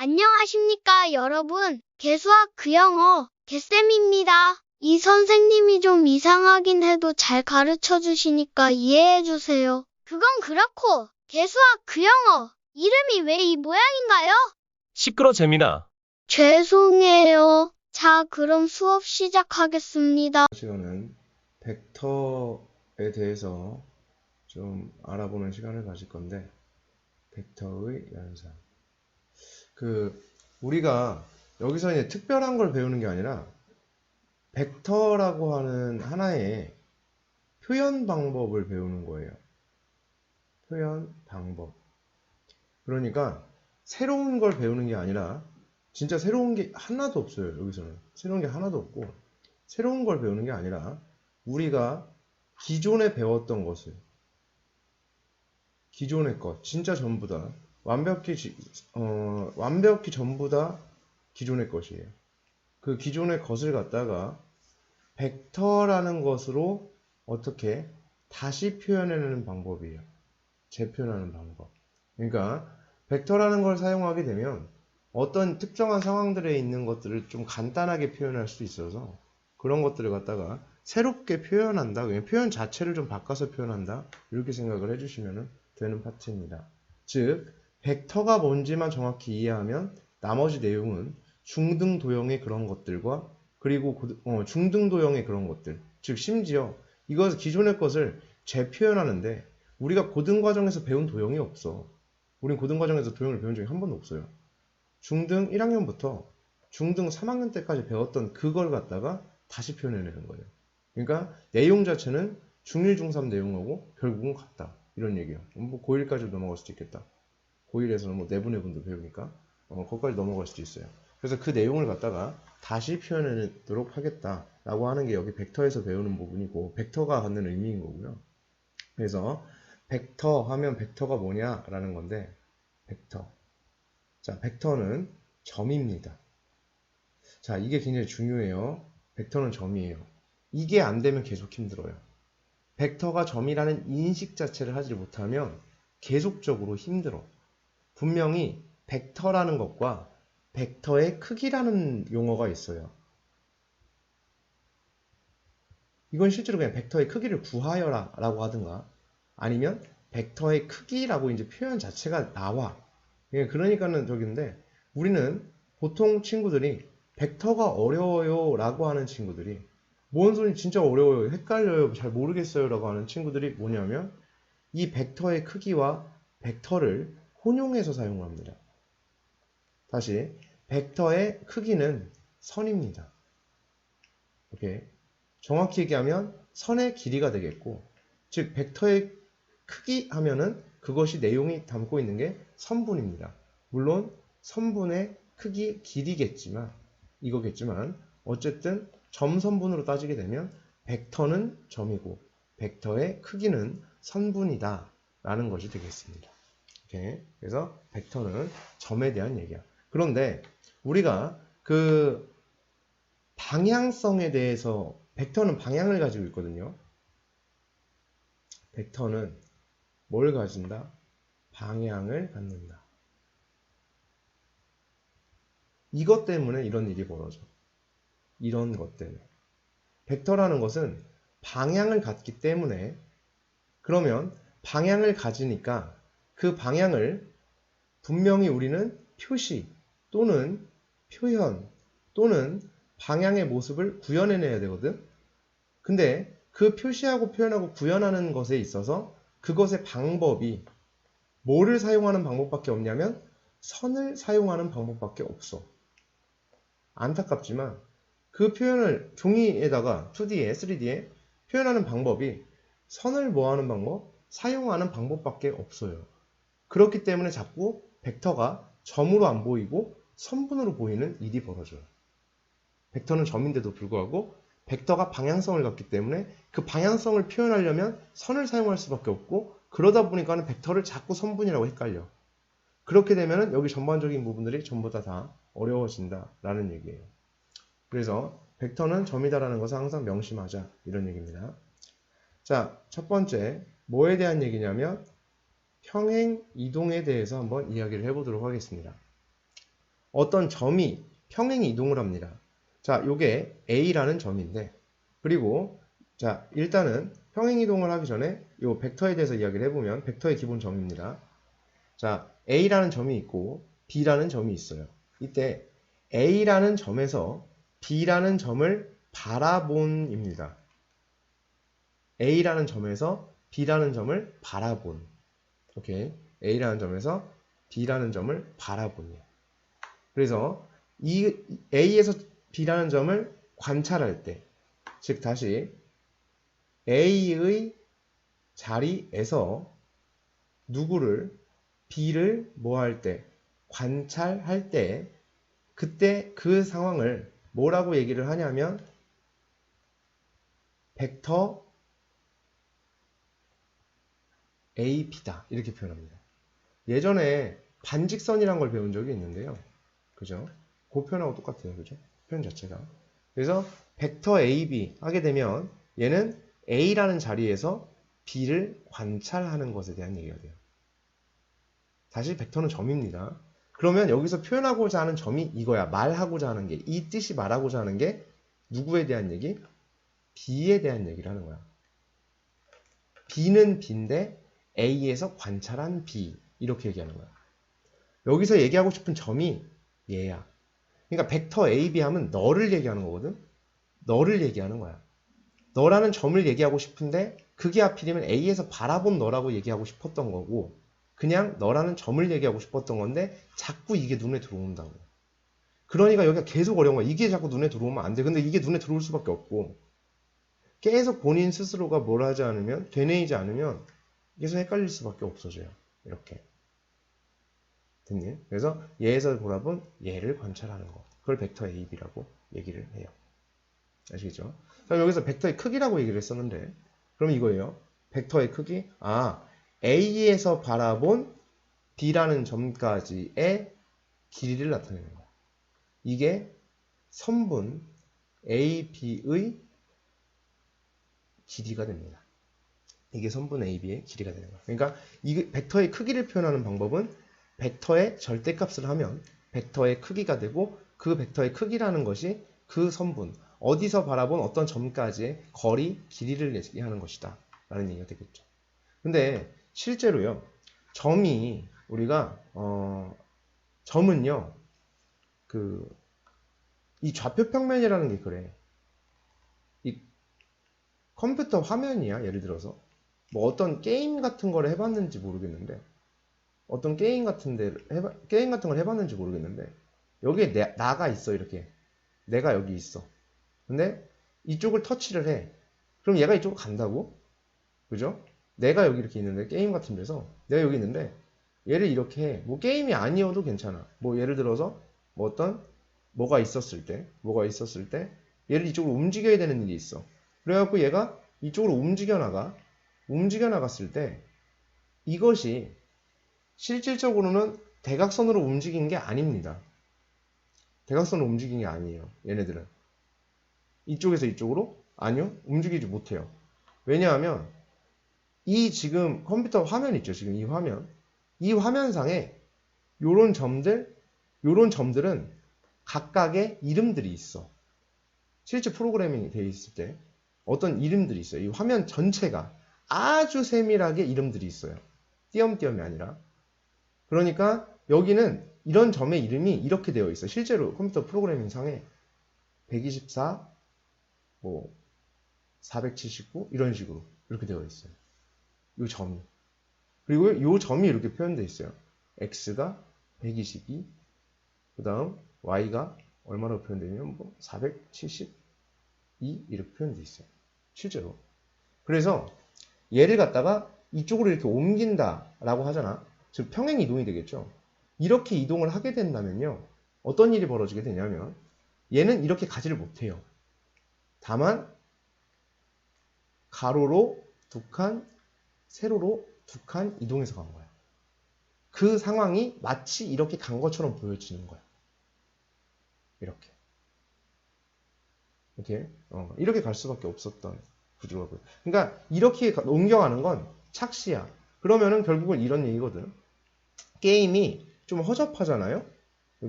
안녕하십니까, 여러분. 개수학 그영어 개쌤입니다. 이 선생님이 좀 이상하긴 해도 잘 가르쳐 주시니까 이해해 주세요. 그건 그렇고, 개수학 그영어 이름이 왜 이 모양인가요? 시끄러 재민아. 죄송해요. 자, 그럼 수업 시작하겠습니다. 시간은 벡터에 대해서 좀 알아보는 시간을 가질 건데, 벡터의 연산. 우리가 여기서 이제 특별한 걸 배우는 게 아니라 벡터라고 하는 하나의 표현 방법을 배우는 거예요. 표현 방법. 그러니까 새로운 걸 배우는 게 아니라 진짜 새로운 게 하나도 없어요. 여기서는 새로운 게 하나도 없고, 새로운 걸 배우는 게 아니라 우리가 기존에 배웠던 것을, 기존의 것, 진짜 전부 다 완벽히 전부 다 기존의 것이에요. 그 기존의 것을 갖다가 벡터라는 것으로 어떻게 다시 표현해내는 방법이에요. 재표현하는 방법. 그러니까 벡터라는 걸 사용하게 되면 어떤 특정한 상황들에 있는 것들을 좀 간단하게 표현할 수 있어서 그런 것들을 갖다가 새롭게 표현한다. 그냥 표현 자체를 좀 바꿔서 표현한다. 이렇게 생각을 해주시면 되는 파트입니다. 즉, 벡터가 뭔지만 정확히 이해하면 나머지 내용은 중등도형의 그런 것들과 그리고 중등도형의 그런 것들, 즉 심지어 이것 기존의 것을 재표현하는데 우리가 고등과정에서 배운 도형이 없어. 우린 고등과정에서 도형을 배운 적이 한 번도 없어요. 중등 1학년부터 중등 3학년 때까지 배웠던 그걸 갖다가 다시 표현해내는 거예요. 그러니까 내용 자체는 중1, 중3 내용하고 결국은 같다. 이런 얘기예요. 뭐 고1까지 넘어갈 수도 있겠다. 고1에서는 뭐 내분해분도 배우니까 거기까지 넘어갈 수도 있어요. 그래서 그 내용을 갖다가 다시 표현해내도록 하겠다라고 하는 게 여기 벡터에서 배우는 부분이고, 벡터가 갖는 의미인 거고요. 그래서 벡터 하면 벡터가 뭐냐라는 건데, 벡터. 자, 벡터는 점입니다. 자, 이게 굉장히 중요해요. 벡터는 점이에요. 이게 안 되면 계속 힘들어요. 벡터가 점이라는 인식 자체를 하지 못하면 계속적으로 힘들어. 분명히 벡터라는 것과 벡터의 크기라는 용어가 있어요. 이건 실제로 그냥 벡터의 크기를 구하여라 라고 하든가, 아니면 벡터의 크기라고 이제 표현 자체가 나와. 그러니까는 저기인데, 우리는 보통 친구들이 벡터가 어려워요 라고 하는 친구들이, 뭔 소리 진짜 어려워요, 헷갈려요, 잘 모르겠어요 라고 하는 친구들이 뭐냐면 이 벡터의 크기와 벡터를 혼용해서 사용합니다. 다시, 벡터의 크기는 선입니다. 오케이. 정확히 얘기하면 선의 길이가 되겠고, 즉 벡터의 크기 하면은 그것이 내용이 담고 있는 게 선분입니다. 물론 선분의 크기, 길이겠지만, 이거겠지만 어쨌든 점선분으로 따지게 되면 벡터는 점이고 벡터의 크기는 선분이다 라는 것이 되겠습니다. 오케이. 그래서 벡터는 점에 대한 얘기야. 그런데 우리가 그 방향성에 대해서, 벡터는 방향을 가지고 있거든요. 벡터는 뭘 가진다? 방향을 갖는다. 이것 때문에 이런 일이 벌어져. 이런 것 때문에. 벡터라는 것은 방향을 갖기 때문에, 그러면 방향을 가지니까 그 방향을 분명히 우리는 표시 또는 표현 또는 방향의 모습을 구현해내야 되거든. 근데 그 표시하고 표현하고 구현하는 것에 있어서 그것의 방법이 뭐를 사용하는 방법밖에 없냐면 선을 사용하는 방법밖에 없어. 안타깝지만 그 표현을 종이에다가 2D에 3D에 표현하는 방법이 선을 뭐하는 방법? 사용하는 방법밖에 없어요. 그렇기 때문에 자꾸 벡터가 점으로 안 보이고 선분으로 보이는 일이 벌어져요. 벡터는 점인데도 불구하고 벡터가 방향성을 갖기 때문에 그 방향성을 표현하려면 선을 사용할 수밖에 없고, 그러다 보니까 벡터를 자꾸 선분이라고 헷갈려. 그렇게 되면 여기 전반적인 부분들이 전부 다 어려워진다 라는 얘기예요. 그래서 벡터는 점이다라는 것을 항상 명심하자, 이런 얘기입니다. 자, 첫 번째 뭐에 대한 얘기냐면 평행 이동에 대해서 한번 이야기를 해보도록 하겠습니다. 어떤 점이 평행 이동을 합니다. 자, 요게 A라는 점인데, 그리고 자, 일단은 평행 이동을 하기 전에 요 벡터에 대해서 이야기를 해보면 벡터의 기본 점입니다. 자, A라는 점이 있고 B라는 점이 있어요. 이때 A라는 점에서 B라는 점을 바라본입니다. A라는 점에서 B라는 점을 바라본. 오케이. A라는 점에서 B라는 점을 바라본이에요. 그래서 이 A에서 B라는 점을 관찰할 때, 즉 다시 A의 자리에서 누구를 B를 뭐 할 때, 관찰할 때, 그때 그 상황을 뭐라고 얘기를 하냐면 벡터 A, B다 이렇게 표현합니다. 예전에 반직선이란 걸 배운 적이 있는데요. 그죠? 그 표현하고 똑같아요. 그죠? 표현 자체가. 그래서 벡터 A, B 하게 되면 얘는 A라는 자리에서 B를 관찰하는 것에 대한 얘기가 돼요. 다시 벡터는 점입니다. 그러면 여기서 표현하고자 하는 점이 이거야. 말하고자 하는 게, 이 뜻이 말하고자 하는 게 누구에 대한 얘기? B에 대한 얘기를 하는 거야. B는 B인데 A에서 관찰한 B 이렇게 얘기하는 거야. 여기서 얘기하고 싶은 점이 얘야. 그러니까 벡터 A, B 하면 너를 얘기하는 거거든. 너를 얘기하는 거야. 너라는 점을 얘기하고 싶은데 그게 하필이면 A에서 바라본 너라고 얘기하고 싶었던 거고, 그냥 너라는 점을 얘기하고 싶었던 건데 자꾸 이게 눈에 들어온다고. 그러니까 여기가 계속 어려운 거야. 이게 자꾸 눈에 들어오면 안 돼. 근데 이게 눈에 들어올 수밖에 없고, 계속 본인 스스로가 뭘 하지 않으면, 되뇌이지 않으면 계속 헷갈릴 수밖에 없어져요. 이렇게. 됐니? 그래서 얘에서 보라본 얘를 관찰하는 거. 그걸 벡터 A, B라고 얘기를 해요. 아시겠죠? 자, 여기서 벡터의 크기라고 얘기를 했었는데, 그럼 이거예요. 벡터의 크기. 아, A에서 바라본 B라는 점까지의 길이를 나타내는 거야. 이게 선분 A, B의 길이가 됩니다. 이게 선분 A, B의 길이가 되는 거야. 그러니까 이 벡터의 크기를 표현하는 방법은 벡터의 절대값을 하면 벡터의 크기가 되고, 그 벡터의 크기라는 것이 그 선분, 어디서 바라본 어떤 점까지의 거리, 길이를 얘기하는 것이다 라는 얘기가 되겠죠. 근데 실제로요, 점이 우리가 점은요, 이 좌표평면이라는 게 그래. 이 컴퓨터 화면이야. 예를 들어서 뭐 어떤 게임 같은 걸 해봤는지 모르겠는데, 어떤 게임 같은 걸 해봤는지 모르겠는데, 여기에 나가 있어. 이렇게 내가 여기 있어. 근데 이쪽을 터치를 해. 그럼 얘가 이쪽으로 간다고? 그죠? 내가 여기 이렇게 있는데, 게임 같은 데서 내가 여기 있는데 얘를 이렇게 해. 뭐 게임이 아니어도 괜찮아. 뭐 예를 들어서 뭐 어떤 뭐가 있었을 때 얘를 이쪽으로 움직여야 되는 일이 있어. 그래갖고 얘가 이쪽으로 움직여 나갔을 때 이것이 실질적으로는 대각선으로 움직인 게 아닙니다. 대각선으로 움직인 게 아니에요. 얘네들은 이쪽에서 이쪽으로 아니요, 움직이지 못해요. 왜냐하면 이 지금 컴퓨터 화면 있죠. 지금 이 화면상에 요런 점들은 각각의 이름들이 있어. 실제 프로그래밍이 되어 있을 때 어떤 이름들이 있어요. 이 화면 전체가 아주 세밀하게 이름들이 있어요. 띄엄띄엄이 아니라. 그러니까 여기는 이런 점의 이름이 이렇게 되어 있어요. 실제로 컴퓨터 프로그래밍 상에 124, 뭐 479 이런 식으로 이렇게 되어 있어요. 이 점이. 그리고 이 점이 이렇게 표현되어 있어요. x가 122, 그 다음 y가 얼마로 표현되냐면 뭐 472 이렇게 표현되어 있어요. 실제로. 그래서 얘를 갖다가 이쪽으로 이렇게 옮긴다라고 하잖아. 즉 평행 이동이 되겠죠. 이렇게 이동을 하게 된다면요, 어떤 일이 벌어지게 되냐면 얘는 이렇게 가지를 못해요. 다만 가로로 두 칸, 세로로 두 칸 이동해서 간 거야. 그 상황이 마치 이렇게 간 것처럼 보여지는 거야. 이렇게 갈 수밖에 없었던 구조라고요. 그러니까 이렇게 옮겨가는 건 착시야. 그러면은 결국은 이런 얘기거든. 게임이 좀 허접하잖아요.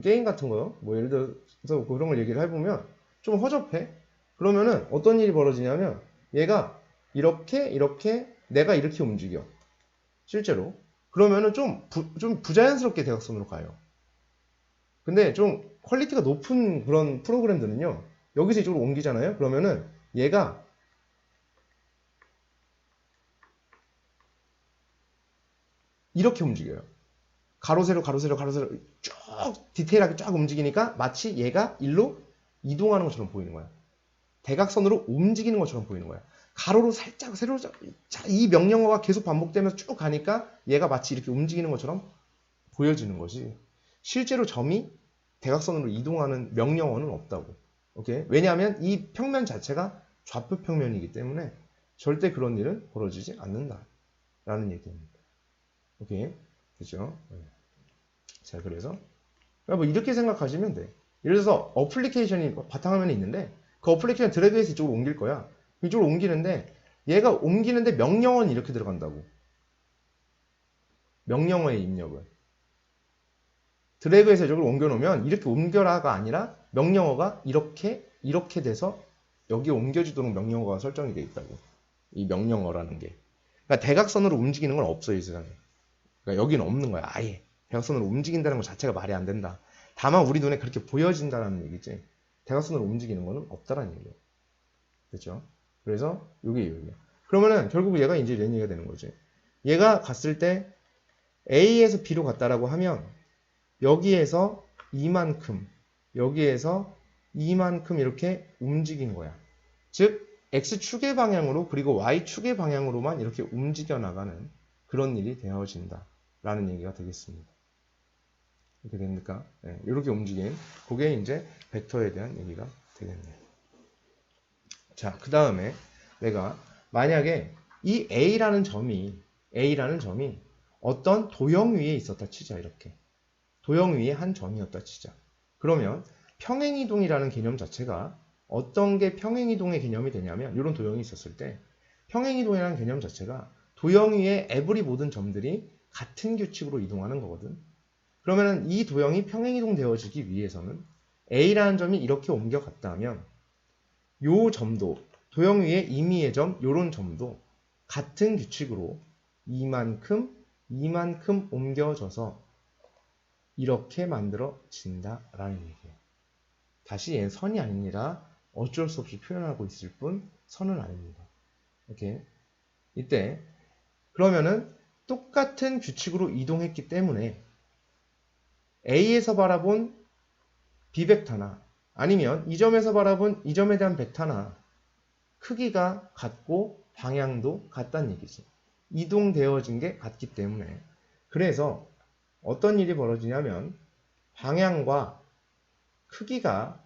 게임 같은 거요. 뭐 예를 들어서 그런 걸 얘기를 해보면 좀 허접해. 그러면은 어떤 일이 벌어지냐면 얘가 이렇게 내가 이렇게 움직여. 실제로. 그러면은 좀 부자연스럽게 대각선으로 가요. 근데 좀 퀄리티가 높은 그런 프로그램들은요. 여기서 이쪽으로 옮기잖아요. 그러면은 얘가 이렇게 움직여요. 가로 세로 쭉 디테일하게 쫙 움직이니까 마치 얘가 일로 이동하는 것처럼 보이는 거야. 대각선으로 움직이는 것처럼 보이는 거야. 가로로 살짝 세로로 이 명령어가 계속 반복되면서 쭉 가니까 얘가 마치 이렇게 움직이는 것처럼 보여지는 것이 실제로 점이 대각선으로 이동하는 명령어는 없다고. 오케이? 왜냐하면 이 평면 자체가 좌표 평면이기 때문에 절대 그런 일은 벌어지지 않는다라는 얘기입니다. 오케이? 그죠? 자, 그래서 뭐 이렇게 생각하시면 돼. 예를 들어서 어플리케이션이 바탕화면에 있는데 그 어플리케이션 드래그해서 이쪽으로 옮길 거야. 이쪽으로 옮기는데 얘가 옮기는데 명령어는 이렇게 들어간다고. 명령어의 입력은. 드래그해서 이쪽으로 옮겨놓으면 이렇게 옮겨라가 아니라 명령어가 이렇게 돼서 여기에 옮겨지도록 명령어가 설정이 되어 있다고. 이 명령어라는 게. 그러니까 대각선으로 움직이는 건 없어요, 이 세상에. 그러니까 여기는 없는 거야, 아예. 대각선으로 움직인다는 것 자체가 말이 안 된다. 다만 우리 눈에 그렇게 보여진다는 얘기지. 대각선으로 움직이는 거는 없다라는 얘기예요. 그렇죠? 그래서 이게 얘기예요. 그러면은 결국 얘가 이제 이런 얘기가 되는 거지. 얘가 갔을 때 A에서 B로 갔다라고 하면 여기에서 이만큼, 여기에서 이만큼 이렇게 움직인 거야. 즉 X축의 방향으로 그리고 Y축의 방향으로만 이렇게 움직여 나가는 그런 일이 되어진다라는 얘기가 되겠습니다. 이렇게 됩니까? 네, 이렇게 움직인 그게 이제 벡터에 대한 얘기가 되겠네요. 자, 그 다음에 내가 만약에 이 A라는 점이 어떤 도형 위에 있었다 치자. 이렇게 도형 위에 한 점이었다 치자. 그러면 평행이동이라는 개념 자체가 어떤 게 평행이동의 개념이 되냐면 이런 도형이 있었을 때 평행이동이라는 개념 자체가 도형 위에 에브리 모든 점들이 같은 규칙으로 이동하는 거거든. 그러면 이 도형이 평행이동 되어지기 위해서는 A라는 점이 이렇게 옮겨갔다 하면 요 점도 도형 위에 임의의 점 요런 점도 같은 규칙으로 이만큼 옮겨져서 이렇게 만들어진다라는 얘기예요. 다시 얘는 선이 아니라 어쩔 수 없이 표현하고 있을 뿐 선은 아닙니다. 오케이? 이때 그러면은 똑같은 규칙으로 이동했기 때문에 A에서 바라본 B벡터나 아니면 이 점에서 바라본 이 점에 대한 벡터나 크기가 같고 방향도 같다는 얘기지. 이동되어진 게 같기 때문에. 그래서 어떤 일이 벌어지냐면 방향과 크기가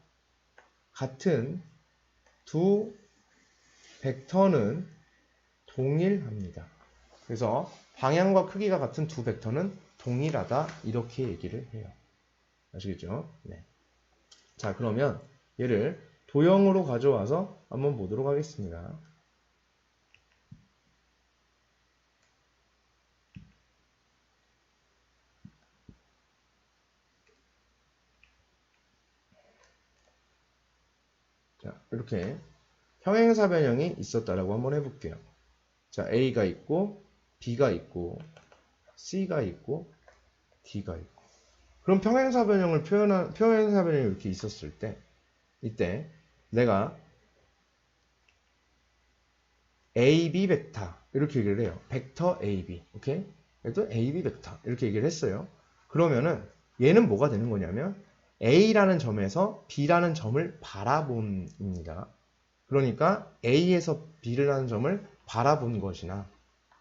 같은 두 벡터는 동일합니다. 그래서 방향과 크기가 같은 두 벡터는 동일하다 이렇게 얘기를 해요. 아시겠죠? 네. 자, 그러면 얘를 도형으로 가져와서 한번 보도록 하겠습니다. 자, 이렇게 평행사 변형이 있었다라고 한번 해볼게요. 자, A가 있고 B가 있고 C가 있고 D가 있고. 그럼 평행사 변형을 평행사 변형이 이렇게 있었을 때 이때 내가 AB 벡터 이렇게 얘기를 해요. 벡터 AB. 오케이? 또 AB 벡터 이렇게 얘기를 했어요. 그러면은 얘는 뭐가 되는 거냐면 A라는 점에서 B라는 점을 바라본입니다. 그러니까 A에서 B라는 점을 바라본 것이나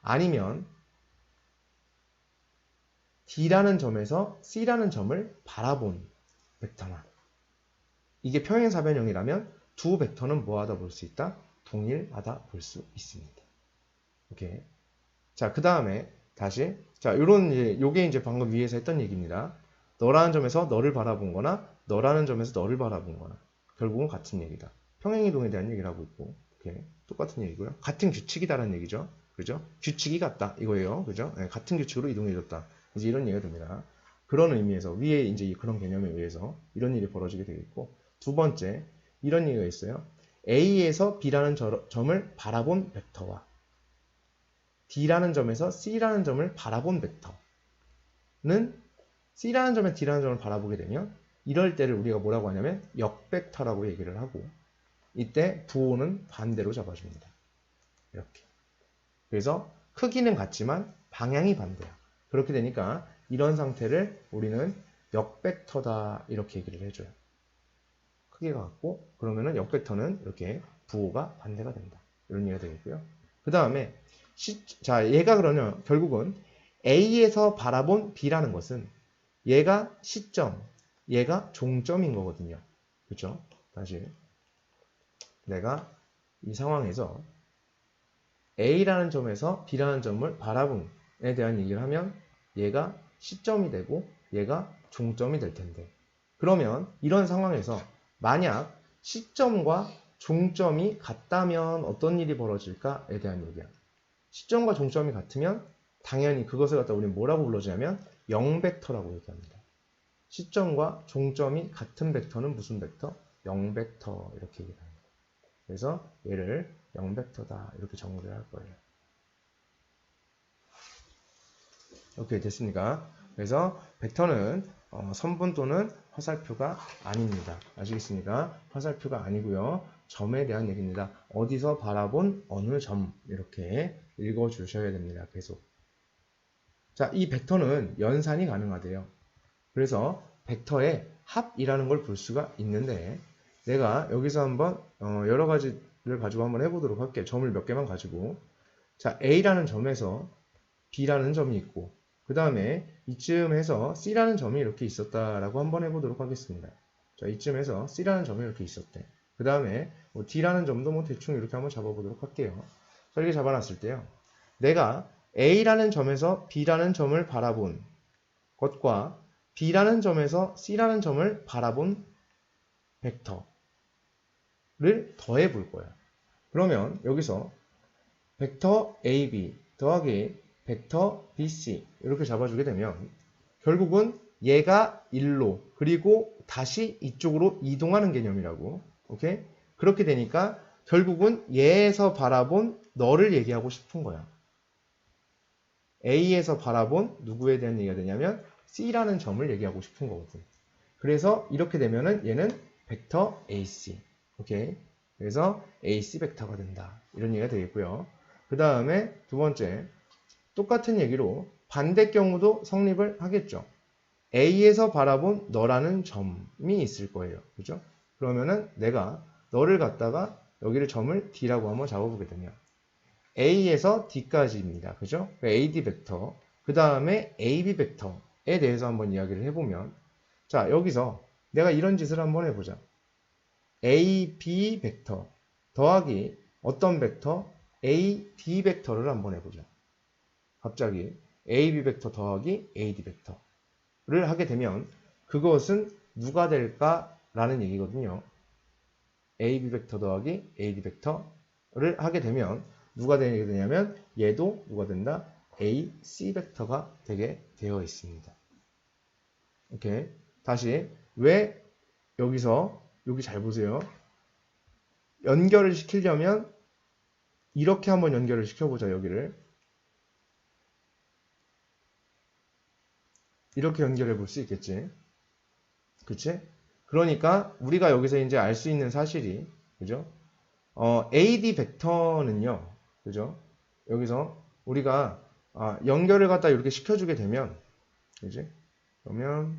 아니면 D라는 점에서 C라는 점을 바라본 벡터나 이게 평행사변형이라면 두 벡터는 뭐하다 볼 수 있다? 동일하다 볼 수 있습니다. 오케이. 자, 그 다음에 다시 자, 요게 이제 방금 위에서 했던 얘기입니다. 너라는 점에서 너를 바라본 거나 너라는 점에서 너를 바라본 거나 결국은 같은 얘기다. 평행이동에 대한 얘기를 하고 있고 오케이. 똑같은 얘기고요. 같은 규칙이다라는 얘기죠. 그죠? 규칙이 같다 이거예요. 그죠? 네, 같은 규칙으로 이동해줬다. 이제 이런 얘기가 됩니다. 그런 의미에서 위에 이제 그런 개념에 의해서 이런 일이 벌어지게 되겠고, 두 번째 이런 얘기가 있어요. A에서 B라는 점을 바라본 벡터와 D라는 점에서 C라는 점을 바라본 벡터는 C라는 점에 D라는 점을 바라보게 되면 이럴 때를 우리가 뭐라고 하냐면 역벡터라고 얘기를 하고, 이때 부호는 반대로 잡아줍니다. 이렇게. 그래서 크기는 같지만 방향이 반대야. 그렇게 되니까 이런 상태를 우리는 역벡터다 이렇게 얘기를 해줘요. 크기가 같고 그러면은 역벡터는 이렇게 부호가 반대가 된다. 이런 얘기가 되겠고요. 그 다음에 자, 얘가 그러면 결국은 A에서 바라본 B라는 것은 얘가 시점, 얘가 종점인 거거든요. 그렇죠? 다시 내가 이 상황에서 A라는 점에서 B라는 점을 바라봄에 대한 얘기를 하면 얘가 시점이 되고 얘가 종점이 될 텐데, 그러면 이런 상황에서 만약 시점과 종점이 같다면 어떤 일이 벌어질까에 대한 얘기야. 시점과 종점이 같으면 당연히 그것을 갖다 우리는 뭐라고 불러주냐면 0벡터라고 얘기합니다. 시점과 종점이 같은 벡터는 무슨 벡터? 0벡터 이렇게 얘기합니다. 그래서 얘를 0벡터다 이렇게 정리를 할 거예요. 이렇게 됐습니까? 그래서 벡터는 선분 또는 화살표가 아닙니다. 아시겠습니까? 화살표가 아니고요. 점에 대한 얘기입니다. 어디서 바라본 어느 점 이렇게 읽어주셔야 됩니다. 계속. 자, 이 벡터는 연산이 가능하대요. 그래서 벡터의 합이라는 걸 볼 수가 있는데, 내가 여기서 한번 여러 가지를 가지고 한번 해보도록 할게요. 점을 몇 개만 가지고. 자, A라는 점에서 B라는 점이 있고, 그 다음에 이쯤에서 C라는 점이 이렇게 있었다라고 한번 해보도록 하겠습니다. 자, 이쯤에서 C라는 점이 이렇게 있었대. 그 다음에 D라는 점도 뭐 대충 이렇게 한번 잡아보도록 할게요. 자, 이렇게 잡아놨을 때요. 내가 A라는 점에서 B라는 점을 바라본 것과 B라는 점에서 C라는 점을 바라본 벡터를 더해 볼 거야. 그러면 여기서 벡터 AB 더하기 벡터 BC 이렇게 잡아주게 되면 결국은 얘가 1로 그리고 다시 이쪽으로 이동하는 개념이라고. 오케이? 그렇게 되니까 결국은 얘에서 바라본 너를 얘기하고 싶은 거야. A에서 바라본 누구에 대한 얘기가 되냐면 C라는 점을 얘기하고 싶은 거거든. 그래서 이렇게 되면은 얘는 벡터 AC. 오케이? 그래서 AC 벡터가 된다. 이런 얘기가 되겠고요. 그 다음에 두 번째, 똑같은 얘기로 반대 경우도 성립을 하겠죠. A에서 바라본 너라는 점이 있을 거예요. 그죠? 그러면은 내가 너를 갖다가 여기를 점을 D라고 한번 잡아보게 되면 A에서 D까지입니다. 그죠? AD 벡터. 그 다음에 AB 벡터에 대해서 한번 이야기를 해보면, 자, 여기서 내가 이런 짓을 한번 해보자. AB 벡터 더하기 어떤 벡터? AD 벡터를 한번 해보자. 갑자기 AB 벡터 더하기 AD 벡터를 하게 되면 그것은 누가 될까라는 얘기거든요. AB 벡터 더하기 AD 벡터를 하게 되면 누가 되냐면 얘도 누가 된다? AC 벡터가 되게 되어 있습니다. 오케이. 다시 왜 여기서 여기 잘 보세요. 연결을 시키려면 이렇게 한번 연결을 시켜보자. 여기를 이렇게 연결해 볼 수 있겠지. 그치? 그러니까 우리가 여기서 이제 알 수 있는 사실이, 그죠? AD 벡터는요, 그죠? 여기서 우리가 연결을 갖다 이렇게 시켜주게 되면, 그지? 그러면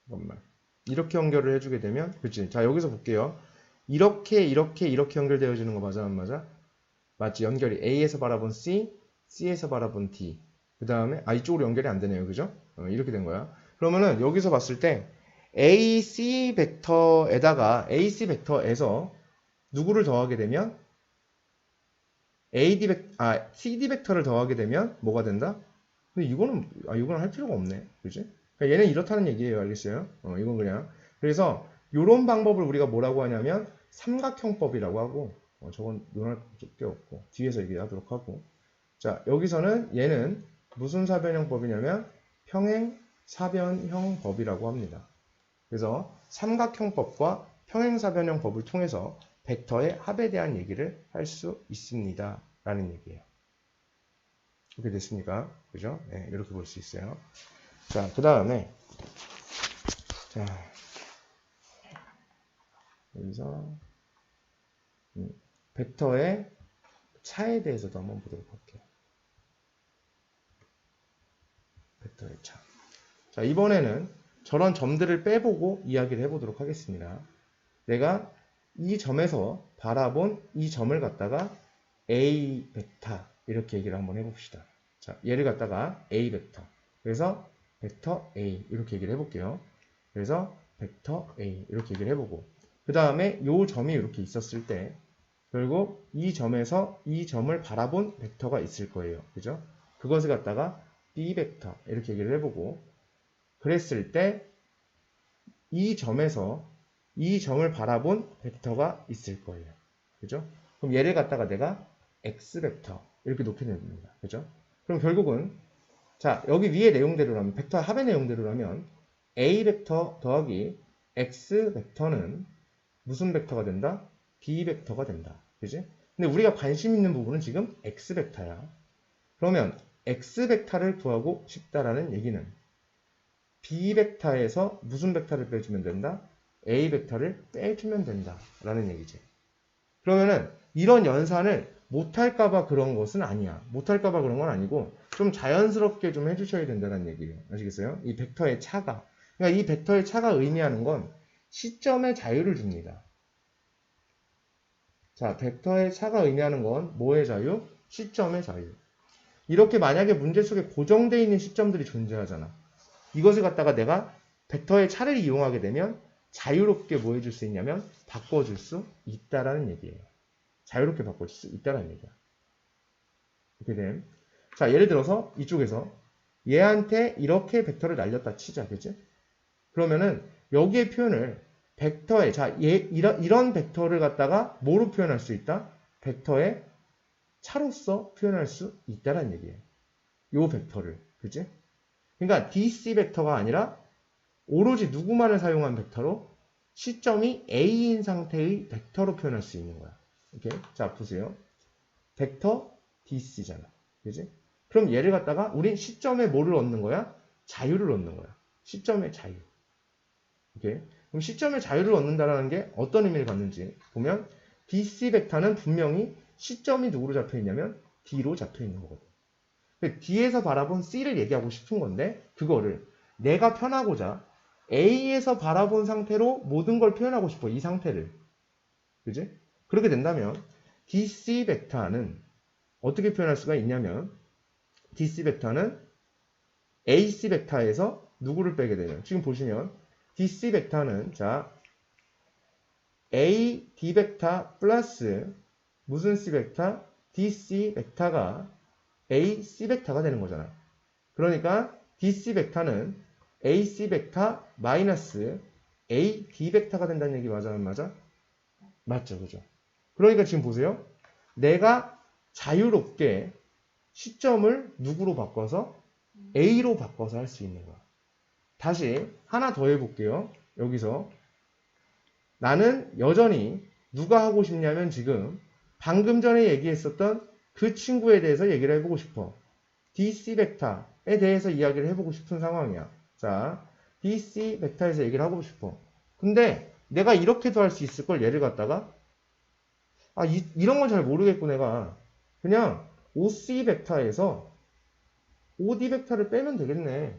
잠깐만. 이렇게 연결을 해주게 되면, 그치? 자, 여기서 볼게요. 이렇게 연결되어지는 거 맞아, 안 맞아? 맞지? 연결이 A에서 바라본 C, C에서 바라본 D. 그 다음에, 이쪽으로 연결이 안 되네요. 그죠? 이렇게 된 거야. 그러면은 여기서 봤을 때, AC 벡터에다가, AC 벡터에서 누구를 더하게 되면, CD 벡터를 더하게 되면 뭐가 된다? 근데 이거는 할 필요가 없네. 그지? 그러니까 얘는 이렇다는 얘기예요. 알겠어요? 이건 그냥. 그래서, 요런 방법을 우리가 뭐라고 하냐면, 삼각형법이라고 하고, 저건 논할 게 없고, 뒤에서 얘기하도록 하고. 자, 여기서는 얘는 무슨 사변형법이냐면 평행사변형법이라고 합니다. 그래서 삼각형법과 평행사변형법을 통해서 벡터의 합에 대한 얘기를 할 수 있습니다. 라는 얘기예요. 이렇게 됐습니까? 그죠? 네, 이렇게 볼 수 있어요. 자, 그 다음에 자, 여기서 벡터의 차에 대해서도 한번 보도록 할게요. 벡터의 차. 자, 이번에는 저런 점들을 빼보고 이야기를 해보도록 하겠습니다. 내가 이 점에서 바라본 이 점을 갖다가 A 벡터 이렇게 얘기를 한번 해봅시다. 자, 얘를 갖다가 A 벡터. 그래서 벡터 A 이렇게 얘기를 해볼게요. 그래서 벡터 A 이렇게 얘기를 해보고 그 다음에 이 점이 이렇게 있었을 때 결국 이 점에서 이 점을 바라본 벡터가 있을 거예요. 그죠? 그것을 갖다가 B 벡터 이렇게 얘기를 해보고 그랬을 때 이 점에서 이 점을 바라본 벡터가 있을 거예요. 그죠? 그럼 얘를 갖다가 내가 X 벡터 이렇게 놓게 됩니다. 그죠? 그럼 결국은 자, 여기 위의 내용대로라면 벡터 합의 내용대로라면 A 벡터 더하기 X 벡터는 무슨 벡터가 된다? B 벡터가 된다. 그지? 근데 우리가 관심 있는 부분은 지금 X 벡터야. 그러면 X 벡터를 구하고 싶다라는 얘기는 B 벡터에서 무슨 벡터를 빼주면 된다? A 벡터를 빼주면 된다. 라는 얘기지. 그러면은 이런 연산을 못할까봐 그런 것은 아니야. 못할까봐 그런 건 아니고 좀 자연스럽게 좀 해주셔야 된다는 얘기예요. 아시겠어요? 이 벡터의 차가. 그러니까 이 벡터의 차가 의미하는 건 시점의 자유를 줍니다. 자, 벡터의 차가 의미하는 건 뭐의 자유? 시점의 자유. 이렇게 만약에 문제 속에 고정되어 있는 시점들이 존재하잖아. 이것을 갖다가 내가 벡터의 차를 이용하게 되면 자유롭게 뭐 해줄 수 있냐면 바꿔줄 수 있다라는 얘기예요. 자유롭게 바꿔줄 수 있다라는 얘기야. 이렇게 됨. 자, 예를 들어서 이쪽에서 얘한테 이렇게 벡터를 날렸다 치자. 그치? 그러면은 여기에 표현을 벡터에 자, 이런 벡터를 갖다가 뭐로 표현할 수 있다? 벡터의 차로서 표현할 수 있다라는 얘기예요. 요 벡터를. 그치? 그러니까 DC 벡터가 아니라 오로지 누구만을 사용한 벡터로 시점이 A인 상태의 벡터로 표현할 수 있는 거야. 이렇게. 자, 보세요. 벡터 DC잖아. 그지? 그럼 얘를 갖다가 우린 시점에 뭐를 얻는 거야? 자유를 얻는 거야. 시점의 자유. 오케이? 그럼 시점의 자유를 얻는다는 게 어떤 의미를 갖는지 보면 DC 벡터는 분명히 시점이 누구로 잡혀 있냐면 D로 잡혀 있는 거거든. D에서 바라본 C를 얘기하고 싶은 건데 그거를 내가 편하고자 A에서 바라본 상태로 모든 걸 표현하고 싶어. 이 상태를. 그지? 그렇게 된다면 DC 벡터는 어떻게 표현할 수가 있냐면 DC 벡터는 AC 벡터에서 누구를 빼게 되면 지금 보시면 DC 벡터는 자 A D 벡터 플러스 무슨 C 벡터? DC 벡터가 A C 벡터가 되는 거잖아. 그러니까 DC 벡터는 AC 벡터 마이너스 A D 벡터가 된다는 얘기 맞아 안 맞아? 맞죠, 그죠? 그러니까 지금 보세요. 내가 자유롭게 시점을 누구로 바꿔서 A로 바꿔서 할 수 있는 거야. 다시 하나 더 해볼게요. 여기서 나는 여전히 누가 하고 싶냐면 지금 방금 전에 얘기했었던 그 친구에 대해서 얘기를 해보고 싶어. DC 벡터에 대해서 이야기를 해보고 싶은 상황이야. 자, DC 벡터에서 얘기를 하고 싶어. 근데 내가 이렇게도 할 수 있을 걸 얘를 갖다가 이런 건 잘 모르겠고 내가 그냥 OC 벡터에서 OD 벡터를 빼면 되겠네.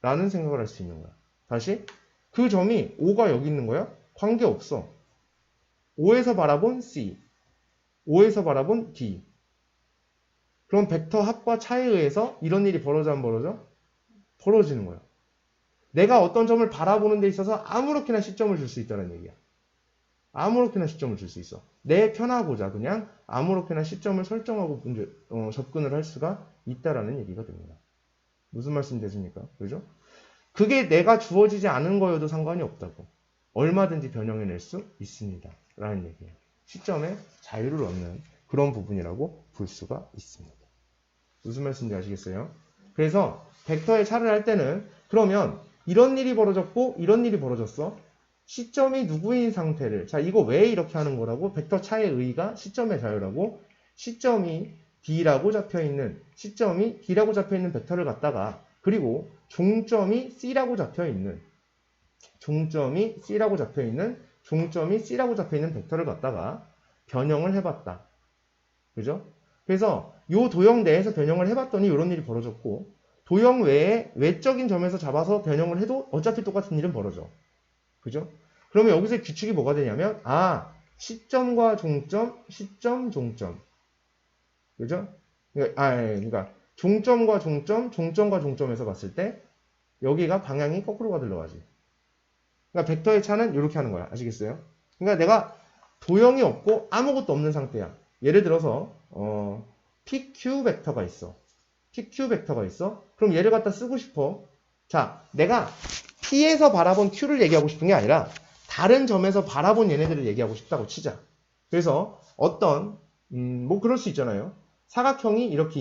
라는 생각을 할 수 있는 거야. 다시 그 점이 O가 여기 있는 거야? 관계없어. O에서 바라본 C, O에서 바라본 D. 그럼 벡터 합과 차에 의해서 이런 일이 벌어져 안 벌어져? 벌어지는 거야. 내가 어떤 점을 바라보는 데 있어서 아무렇게나 시점을 줄 수 있다는 얘기야. 아무렇게나 시점을 줄 수 있어. 내 편하고자 그냥 아무렇게나 시점을 설정하고 접근을 할 수가 있다라는 얘기가 됩니다. 무슨 말씀 되십니까? 그죠? 그게 내가 주어지지 않은 거여도 상관이 없다고. 얼마든지 변형해낼 수 있습니다. 라는 얘기예요. 시점에 자유를 얻는 그런 부분이라고 볼 수가 있습니다. 무슨 말씀인지 아시겠어요? 그래서 벡터의 차를 할 때는 그러면 이런 일이 벌어졌고 이런 일이 벌어졌어. 시점이 누구인 상태를 자 이거 왜 이렇게 하는 거라고? 벡터 차의 의의가 시점의 자유라고 시점이 D라고 잡혀있는 벡터를 갖다가 그리고 종점이 C라고 잡혀있는 벡터를 갖다가 변형을 해봤다. 그죠? 그래서 요 도형 내에서 변형을 해봤더니 이런 일이 벌어졌고 도형 외에 외적인 점에서 잡아서 변형을 해도 어차피 똑같은 일은 벌어져. 그죠? 그러면 여기서 규칙이 뭐가 되냐면 시점과 종점, 시점, 종점. 그죠? 그러니까 종점과 종점, 종점과 종점에서 봤을 때 여기가 방향이 거꾸로 가들러가지. 그러니까 벡터의 차는 이렇게 하는 거야. 아시겠어요? 그러니까 내가 도형이 없고 아무것도 없는 상태야. 예를 들어서 PQ 벡터가 있어. 그럼 얘를 갖다 쓰고 싶어. 자, 내가 P에서 바라본 Q를 얘기하고 싶은 게 아니라 다른 점에서 바라본 얘네들을 얘기하고 싶다고 치자. 그래서 뭐 그럴 수 있잖아요. 사각형이 이렇게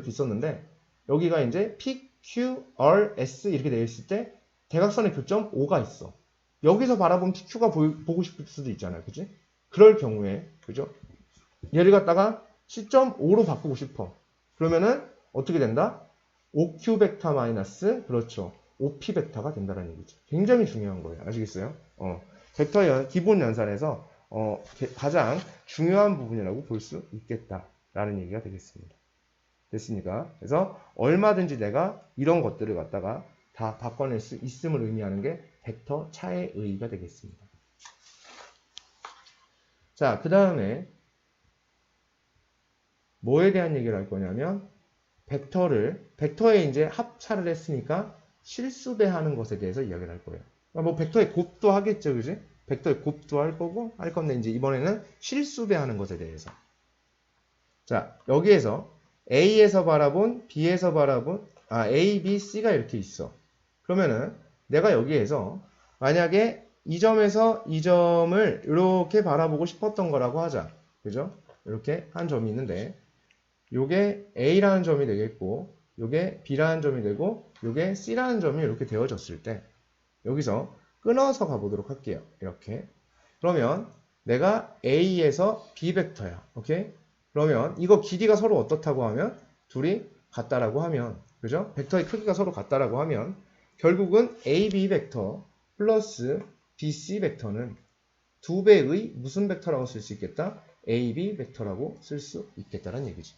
있었는데 여기가 이제 PQRS 이렇게 되어 있을 때 대각선의 교점 O가 있어. 여기서 바라본 PQ가 보고 싶을 수도 있잖아요. 그지? 그럴 경우에 그죠? 얘를 갖다가 시점 O로 바꾸고 싶어. 그러면은 어떻게 된다? OQ 벡터 마이너스 그렇죠. OP 벡터가 된다는 얘기죠. 굉장히 중요한 거예요. 아시겠어요? 벡터 기본 연산에서 가장 중요한 부분이라고 볼 수 있겠다라는 얘기가 되겠습니다. 됐습니까? 그래서 얼마든지 내가 이런 것들을 갖다가 다 바꿔낼 수 있음을 의미하는 게 벡터 차의 의의가 되겠습니다. 자, 그 다음에 뭐에 대한 얘기를 할 거냐면 벡터에 이제 합차를 했으니까 실수배하는 것에 대해서 이야기를 할 거예요. 뭐 벡터의 곱도 하겠죠, 그지? 벡터의 곱도 할 거고 할 건데 이제 이번에는 실수배하는 것에 대해서. 자, 여기에서 A에서 바라본 B에서 바라본 A, B, C가 이렇게 있어. 그러면은 내가 여기에서 만약에 이 점에서 이 점을 이렇게 바라보고 싶었던 거라고 하자. 그죠? 이렇게 한 점이 있는데 요게 A라는 점이 되겠고 요게 B라는 점이 되고 요게 C라는 점이 이렇게 되어졌을 때 여기서 끊어서 가보도록 할게요. 이렇게. 그러면 내가 A에서 B 벡터야. 오케이? 그러면 이거 길이가 서로 어떻다고 하면 둘이 같다라고 하면 그죠? 벡터의 크기가 서로 같다라고 하면 결국은 AB 벡터 플러스 BC 벡터는 두 배의 무슨 벡터라고 쓸 수 있겠다? AB 벡터라고 쓸 수 있겠다는 얘기지.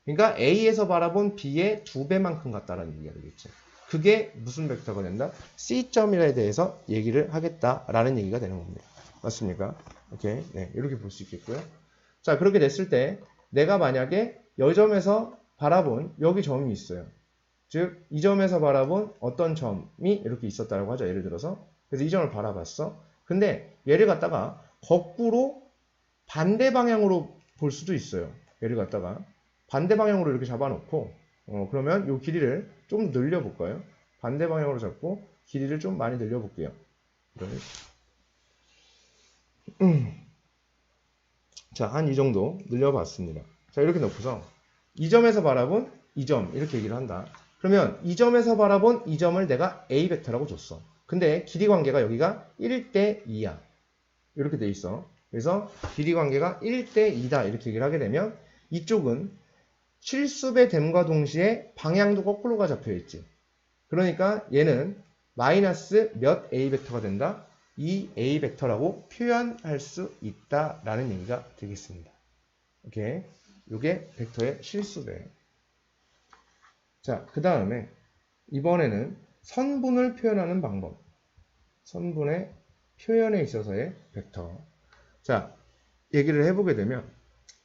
그러니까 A에서 바라본 B의 두 배만큼 같다라는 얘기가 되겠죠. 그게 무슨 벡터가 된다? C점에 대해서 얘기를 하겠다라는 얘기가 되는 겁니다. 맞습니까? 오케이. 네, 이렇게 볼 수 있겠고요. 자, 그렇게 됐을 때 내가 만약에 이 점에서 바라본 여기 점이 있어요. 즉, 이 점에서 바라본 어떤 점이 이렇게 있었다고 하죠. 예를 들어서. 그래서 이 점을 바라봤어. 근데 얘를 갖다가 거꾸로 반대 방향으로 볼 수도 있어요. 얘를 갖다가 반대 방향으로 이렇게 잡아놓고 그러면 이 길이를 좀 늘려볼까요? 반대 방향으로 잡고 길이를 좀 많이 늘려볼게요. 자, 한 이 정도 늘려봤습니다. 자, 이렇게 놓고서 이 점에서 바라본 이 점 이렇게 얘기를 한다. 그러면 이 점에서 바라본 이 점을 내가 A 벡터라고 줬어. 근데 길이 관계가 여기가 1대 2야. 이렇게 돼 있어. 그래서 길이 관계가 1대 2다 이렇게 얘기를 하게 되면 이쪽은 실수배 됨과 동시에 방향도 거꾸로가 잡혀 있지. 그러니까 얘는 마이너스 몇 A 벡터가 된다? 2A 벡터라고 표현할 수 있다라는 얘기가 되겠습니다. 오케이. 요게 벡터의 실수배. 자, 그 다음에 이번에는 선분을 표현하는 방법. 선분의 표현에 있어서의 벡터. 자, 얘기를 해보게 되면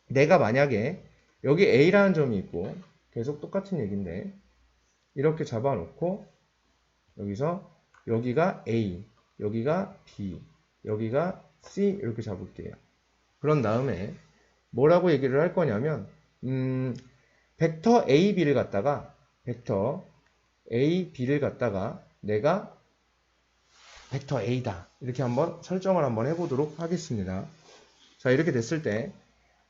내가 만약에 여기 A라는 점이 있고 계속 똑같은 얘기인데 이렇게 잡아놓고 여기서 여기가 A, 여기가 B, 여기가 C 이렇게 잡을게요. 그런 다음에 뭐라고 얘기를 할 거냐면 벡터 A, B를 갖다가 내가 벡터 A다 이렇게 한번 설정을 한번 해보도록 하겠습니다. 자, 이렇게 됐을 때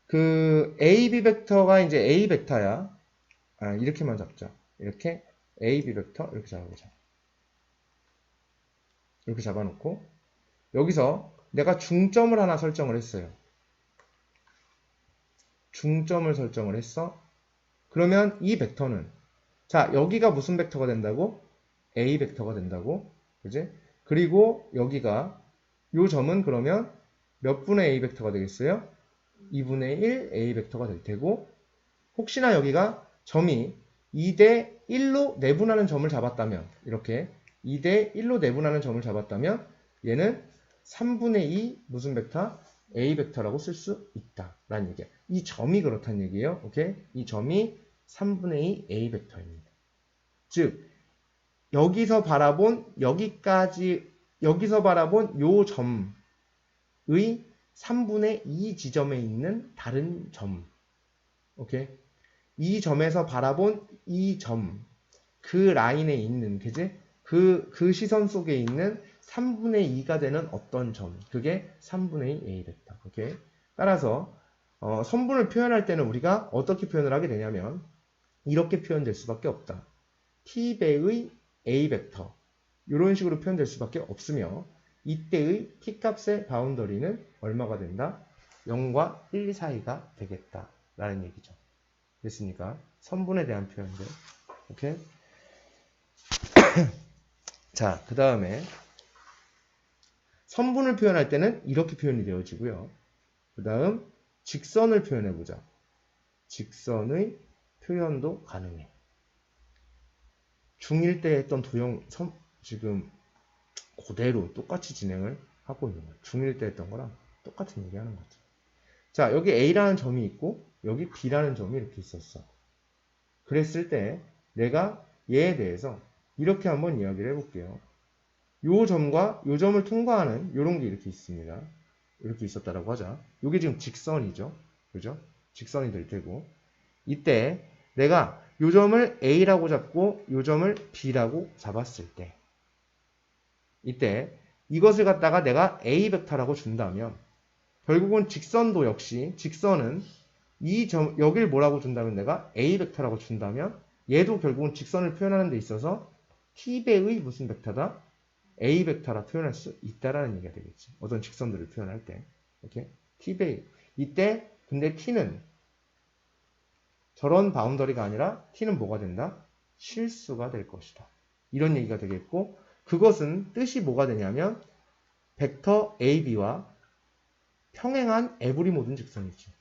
그 AB 벡터가 이제 A 벡터야. 아, 이렇게만 잡자. 이렇게 AB 벡터 이렇게 잡아보자. 이렇게 잡아놓고 여기서 내가 중점을 하나 설정을 했어요. 중점을 설정을 했어. 그러면 이 벡터는 자, 여기가 무슨 벡터가 된다고? A 벡터가 된다고. 그지? 그리고 여기가 요 점은 그러면 몇 분의 A 벡터가 되겠어요? 2분의 1 A 벡터가 될 테고 혹시나 여기가 점이 2대 1로 내분하는 점을 잡았다면 이렇게 2대 1로 내분하는 점을 잡았다면 얘는 3분의 2 무슨 벡터? A 벡터라고 쓸 수 있다 라는 얘기야. 이 점이 그렇다는 얘기예요. 오케이? 이 점이 3분의 2 A 벡터입니다. 즉 여기서 바라본 여기까지 여기서 바라본 요 점의 3분의 2 지점에 있는 다른 점. 오케이? 이 점에서 바라본 이 점, 그 라인에 있는, 그지? 그 시선 속에 있는 3분의 2가 되는 어떤 점. 그게 3분의 2 A 벡터. 오케이? 따라서, 선분을 표현할 때는 우리가 어떻게 표현을 하게 되냐면, 이렇게 표현될 수밖에 없다. t배의 A 벡터. 이런 식으로 표현될 수밖에 없으며, 이때의 t값의 바운더리는 얼마가 된다? 0과 1 사이가 되겠다. 라는 얘기죠. 됐습니까? 선분에 대한 표현들. 오케이? 자, 그 다음에 선분을 표현할 때는 이렇게 표현이 되어지고요. 그 다음 직선을 표현해보자. 직선의 표현도 가능해. 중1 때 했던 지금 그대로 똑같이 진행을 하고 있는 거예요. 중1 때 했던 거랑 똑같은 얘기 하는 거죠. 자, 여기 A라는 점이 있고 여기 B라는 점이 이렇게 있었어. 그랬을 때 내가 얘에 대해서 이렇게 한번 이야기를 해볼게요. 요 점과 요 점을 통과하는 요런 게 이렇게 있습니다. 이렇게 있었다라고 하자. 요게 지금 직선이죠. 그죠? 직선이 될 테고 이때 내가 요 점을 A라고 잡고 요 점을 B라고 잡았을 때 이때 이것을 갖다가 내가 A 벡터라고 준다면 결국은 직선도 역시 직선은 이 점 여길 뭐라고 준다면 내가 A 벡터라고 준다면 얘도 결국은 직선을 표현하는 데 있어서 t배의 무슨 벡터다? A 벡터라 표현할 수 있다라는 얘기가 되겠지. 어떤 직선들을 표현할 때. 오케이? t배 이때 근데 t는 저런 바운더리가 아니라 t는 뭐가 된다? 실수가 될 것이다. 이런 얘기가 되겠고 그것은 뜻이 뭐가 되냐면 벡터 AB와 평행한 에브리 모든 직선이지.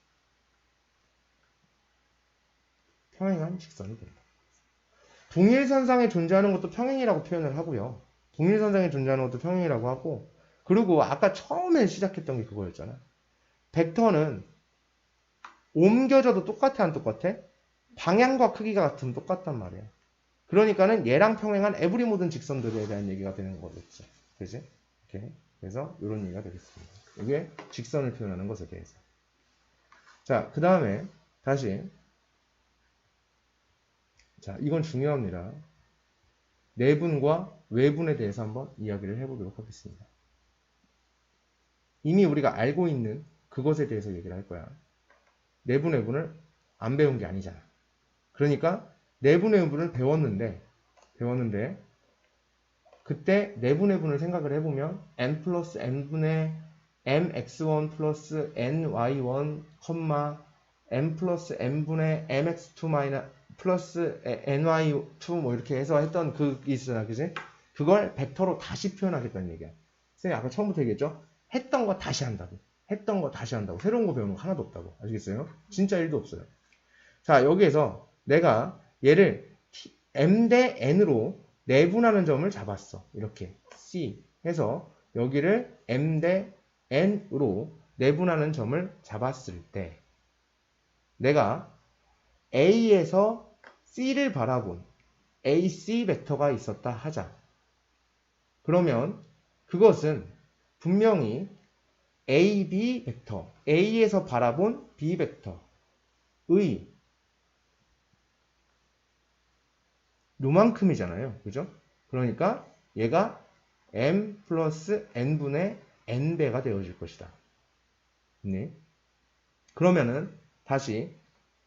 평행한 직선이 된다. 동일선상에 존재하는 것도 평행이라고 표현을 하고요. 동일선상에 존재하는 것도 평행이라고 하고 그리고 아까 처음에 시작했던 게 그거였잖아. 벡터는 옮겨져도 똑같아 안 똑같아? 방향과 크기가 같으면 똑같단 말이야. 그러니까는 얘랑 평행한 에브리 모든 직선들에 대한 얘기가 되는 거겠지. 그지? 오케이. 그래서 이런 얘기가 되겠습니다. 이게 직선을 표현하는 것에 대해서. 자, 그 다음에 다시 자, 이건 중요합니다. 내분과 외분에 대해서 한번 이야기를 해보도록 하겠습니다. 이미 우리가 알고 있는 그것에 대해서 얘기를 할 거야. 내분, 외분을 안 배운 게 아니잖아. 그러니까 내분, 외분을 배웠는데 그때 내분, 외분을 생각을 해보면 n 플러스 n분의 mx1 플러스 ny1, n 플러스 n분의 mx2 마이너스 플러스 ny2 뭐 이렇게 해서 했던 그게 있잖아. 그지? 그걸 벡터로 다시 표현하겠다는 얘기야. 선생님 아까 처음부터 얘기했죠? 했던 거 다시 한다고. 했던 거 다시 한다고. 새로운 거 배우는 거 하나도 없다고. 아시겠어요? 진짜 일도 없어요. 자, 여기에서 내가 얘를 m 대 n으로 내분하는 점을 잡았어. 이렇게 C 해서 여기를 m 대 n으로 내분하는 점을 잡았을 때 내가 A에서 C를 바라본 AC 벡터가 있었다 하자. 그러면 그것은 분명히 AB 벡터, A에서 바라본 B 벡터의 요만큼이잖아요. 그죠? 그러니까 얘가 M 플러스 N분의 N배가 되어질 것이다. 네. 그러면은 다시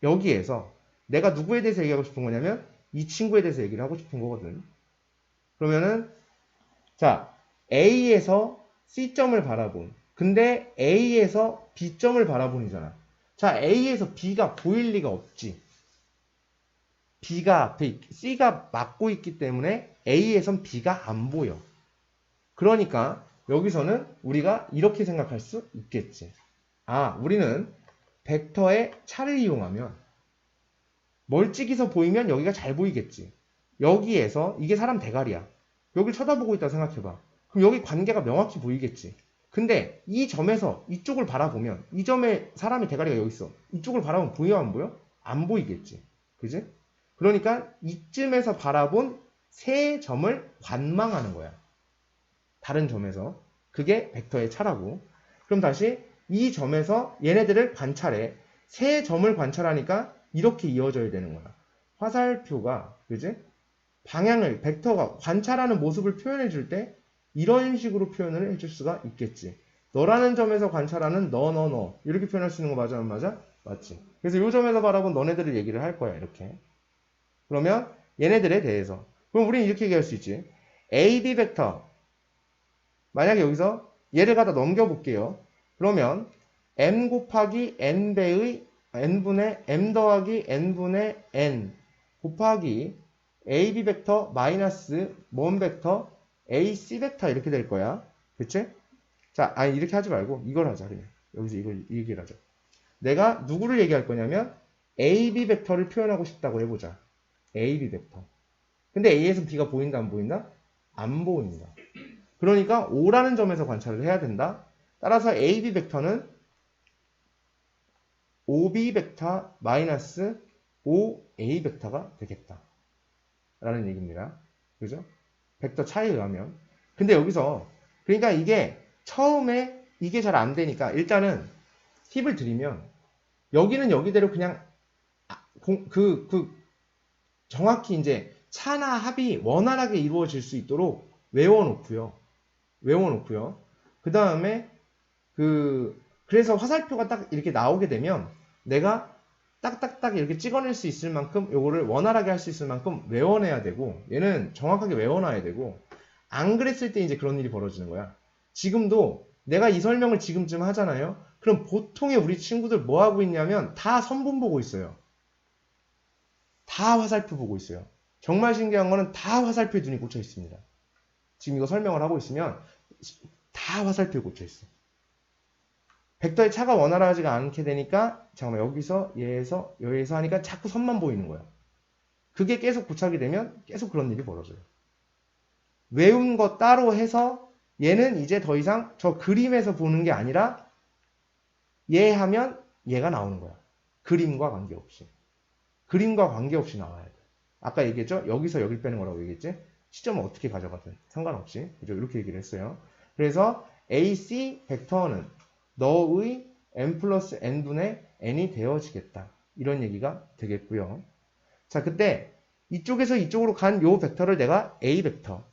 여기에서 내가 누구에 대해서 얘기하고 싶은 거냐면 이 친구에 대해서 얘기를 하고 싶은 거거든. 그러면은 자, A에서 C점을 바라본. 근데 A에서 B점을 바라본이잖아. 자, A에서 B가 보일 리가 없지. B가 앞에, C가 막고 있기 때문에 A에선 B가 안 보여. 그러니까 여기서는 우리가 이렇게 생각할 수 있겠지. 아, 우리는 벡터의 차를 이용하면 멀찍이서 보이면 여기가 잘 보이겠지. 여기에서 이게 사람 대가리야. 여길 쳐다보고 있다 생각해봐. 그럼 여기 관계가 명확히 보이겠지. 근데 이 점에서 이쪽을 바라보면 이 점에 사람의 대가리가 여기 있어. 이쪽을 바라보면 보여 안 보여? 안 보이겠지. 그지? 그러니까 이쯤에서 바라본 세 점을 관망하는 거야. 다른 점에서. 그게 벡터의 차라고. 그럼 다시 이 점에서 얘네들을 관찰해. 세 점을 관찰하니까 이렇게 이어져야 되는 거야. 화살표가, 그지? 방향을, 벡터가 관찰하는 모습을 표현해 줄 때 이런 식으로 표현을 해줄 수가 있겠지. 너라는 점에서 관찰하는 너. 이렇게 표현할 수 있는 거 맞아, 안 맞아? 맞지. 그래서 이 점에서 바라본 너네들을 얘기를 할 거야, 이렇게. 그러면 얘네들에 대해서. 그럼 우리는 이렇게 얘기할 수 있지. A, B 벡터. 만약에 여기서 얘를 갖다 넘겨볼게요. 그러면 m 곱하기 n배의 n분의 m 더하기 n분의 n 곱하기 AB 벡터 마이너스 뭔 벡터 AC 벡터 이렇게 될 거야. 그치? 자, 아니 이렇게 하지 말고 이걸 하자 그냥. 여기서 이걸 얘기를 하자. 내가 누구를 얘기할 거냐면 AB 벡터를 표현하고 싶다고 해보자. AB 벡터. 근데 A에서 B가 보인다 안 보인다? 안 보인다. 그러니까 O라는 점에서 관찰을 해야 된다. 따라서 AB 벡터는 OB 벡터 마이너스 OA 벡터가 되겠다. 라는 얘기입니다. 그죠? 벡터 차이에 의하면. 근데 여기서 그러니까 이게 처음에 이게 잘 안 되니까 일단은 팁을 드리면 여기는 여기대로 그냥 정확히 이제 차나 합이 원활하게 이루어질 수 있도록 외워놓고요. 그 다음에 그래서 화살표가 딱 이렇게 나오게 되면 내가 딱딱딱 이렇게 찍어낼 수 있을 만큼 요거를 원활하게 할 수 있을 만큼 외워내야 되고 얘는 정확하게 외워놔야 되고 안 그랬을 때 이제 그런 일이 벌어지는 거야. 지금도 내가 이 설명을 지금쯤 하잖아요. 그럼 보통의 우리 친구들 뭐 하고 있냐면 다 선분 보고 있어요. 다 화살표 보고 있어요. 정말 신기한 거는 다 화살표에 눈이 꽂혀 있습니다. 지금 이거 설명을 하고 있으면 다 화살표에 꽂혀 있어. 벡터의 차가 원활하지가 않게 되니까 잠깐만 여기서 얘에서 여기에서 하니까 자꾸 선만 보이는 거야. 그게 계속 고착이 되면 계속 그런 일이 벌어져요. 외운 거 따로 해서 얘는 이제 더 이상 저 그림에서 보는 게 아니라 얘 하면 얘가 나오는 거야. 그림과 관계없이. 그림과 관계없이 나와야 돼. 아까 얘기했죠? 여기서 여길 빼는 거라고 얘기했지? 시점을 어떻게 가져가든 상관없이. 그죠? 이렇게 얘기를 했어요. 그래서 AC 벡터는 너의 n 플러스 n분의 n이 되어지겠다. 이런 얘기가 되겠고요. 자, 그때 이쪽에서 이쪽으로 간 요 벡터를 내가 A 벡터,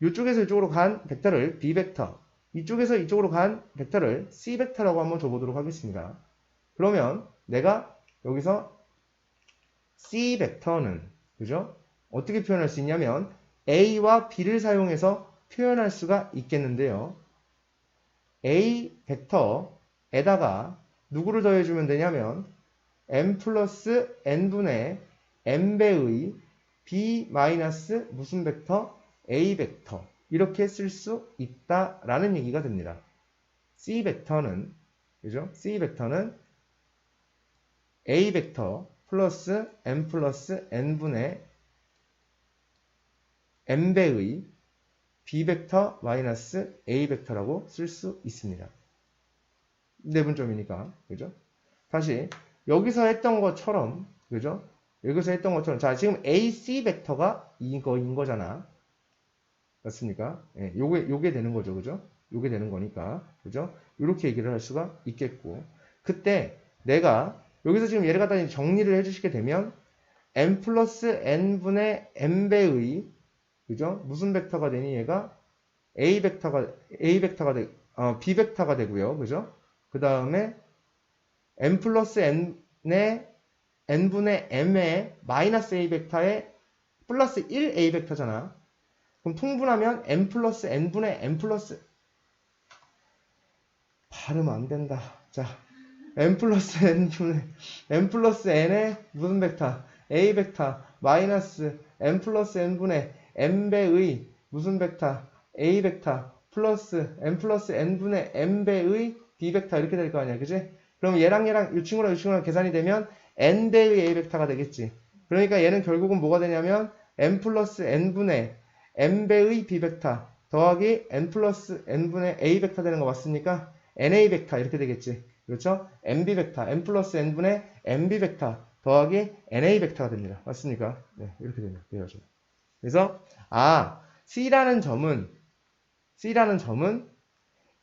이쪽에서 이쪽으로 간 벡터를 B 벡터, 이쪽에서 이쪽으로 간 벡터를 C 벡터라고 한번 줘보도록 하겠습니다. 그러면 내가 여기서 C 벡터는 그죠? 어떻게 표현할 수 있냐면 A와 B를 사용해서 표현할 수가 있겠는데요. A 벡터에다가 누구를 더해주면 되냐면 m 플러스 n분의 n배의 B 마이너스 무슨 벡터? A 벡터 이렇게 쓸 수 있다라는 얘기가 됩니다. C 벡터는 그죠? C 벡터는 A 벡터 플러스 n분의 n배의 B 벡터 마이너스 A 벡터라고 쓸 수 있습니다. 내분점이니까 그죠? 다시 여기서 했던 것처럼 그죠? 여기서 했던 것처럼 자 지금 AC 벡터가 이거인 거잖아. 맞습니까? 예, 요게 되는 거죠. 그죠? 요게 되는 거니까. 그죠? 이렇게 얘기를 할 수가 있겠고. 그때 내가 여기서 지금 얘를 갖다 정리를 해주시게 되면 n 플러스 n분의 n배의 그죠? 무슨 벡터가 되니 얘가 B 벡터가 되고요. 그죠? 그 다음에 n 플러스 n의 n분의 m의 마이너스 a 벡터에 플러스 1 a 벡터잖아. 그럼 통분하면 n 플러스 n분의 n 플러스 발음 안 된다. 자, n 플러스 n분의 n 플러스 n의 무슨 벡터? a 벡터 마이너스 n 플러스 n분의 n배의 무슨 벡터? a 벡터 플러스 n분의 n배의 b 벡터 이렇게 될 거 아니야. 그지? 그럼 얘랑 이 친구랑 계산이 되면 n배의 a 벡터가 되겠지. 그러니까 얘는 결국은 뭐가 되냐면 n 플러스 n분의 n배의 b 벡터 더하기 n 플러스 n분의 a 벡터 되는 거 맞습니까? na 벡터 이렇게 되겠지. 그렇죠? nb 벡터 n 플러스 n분의 nb 벡터 더하기 na 벡터가 됩니다. 맞습니까? 네, 이렇게 됩니다. 그래서 C라는 점은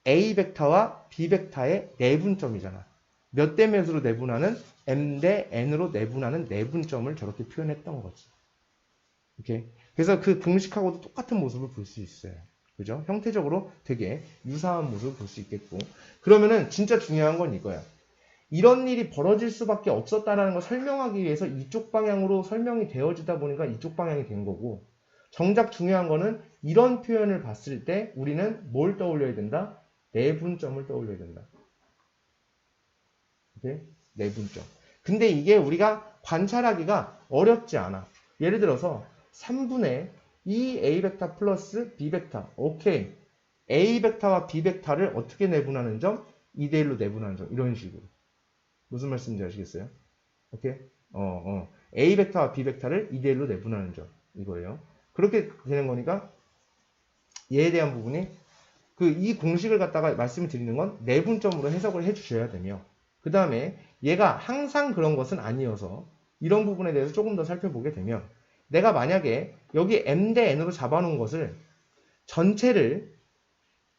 A 벡터와 B 벡터의 내분점이잖아. 몇 대 몇으로 내분하는? M 대 N으로 내분하는 내분점을 저렇게 표현했던 거지. 오케이. 그래서 그 공식하고도 똑같은 모습을 볼 수 있어요. 그죠? 형태적으로 되게 유사한 모습을 볼 수 있겠고. 그러면은 진짜 중요한 건 이거야. 이런 일이 벌어질 수밖에 없었다라는 걸 설명하기 위해서 이쪽 방향으로 설명이 되어지다 보니까 이쪽 방향이 된 거고, 정작 중요한 거는 이런 표현을 봤을 때 우리는 뭘 떠올려야 된다? 내분점을 떠올려야 된다. 오케이? 내분점. 근데 이게 우리가 관찰하기가 어렵지 않아. 예를 들어서 3분의 2a 벡터 플러스 b 벡터. 오케이. a 벡터와 b 벡터를 어떻게 내분하는 점? 2대1로 내분하는 점. 이런 식으로. 무슨 말씀인지 아시겠어요? 오케이? a 벡터와 b 벡터를 2대1로 내분하는 점. 이거예요. 그렇게 되는 거니까 얘에 대한 부분이 이 공식을 갖다가 말씀을 드리는 건 내분점으로 해석을 해 주셔야 되며, 그 다음에 얘가 항상 그런 것은 아니어서 이런 부분에 대해서 조금 더 살펴보게 되면, 내가 만약에 여기 m 대 n으로 잡아놓은 것을 전체를,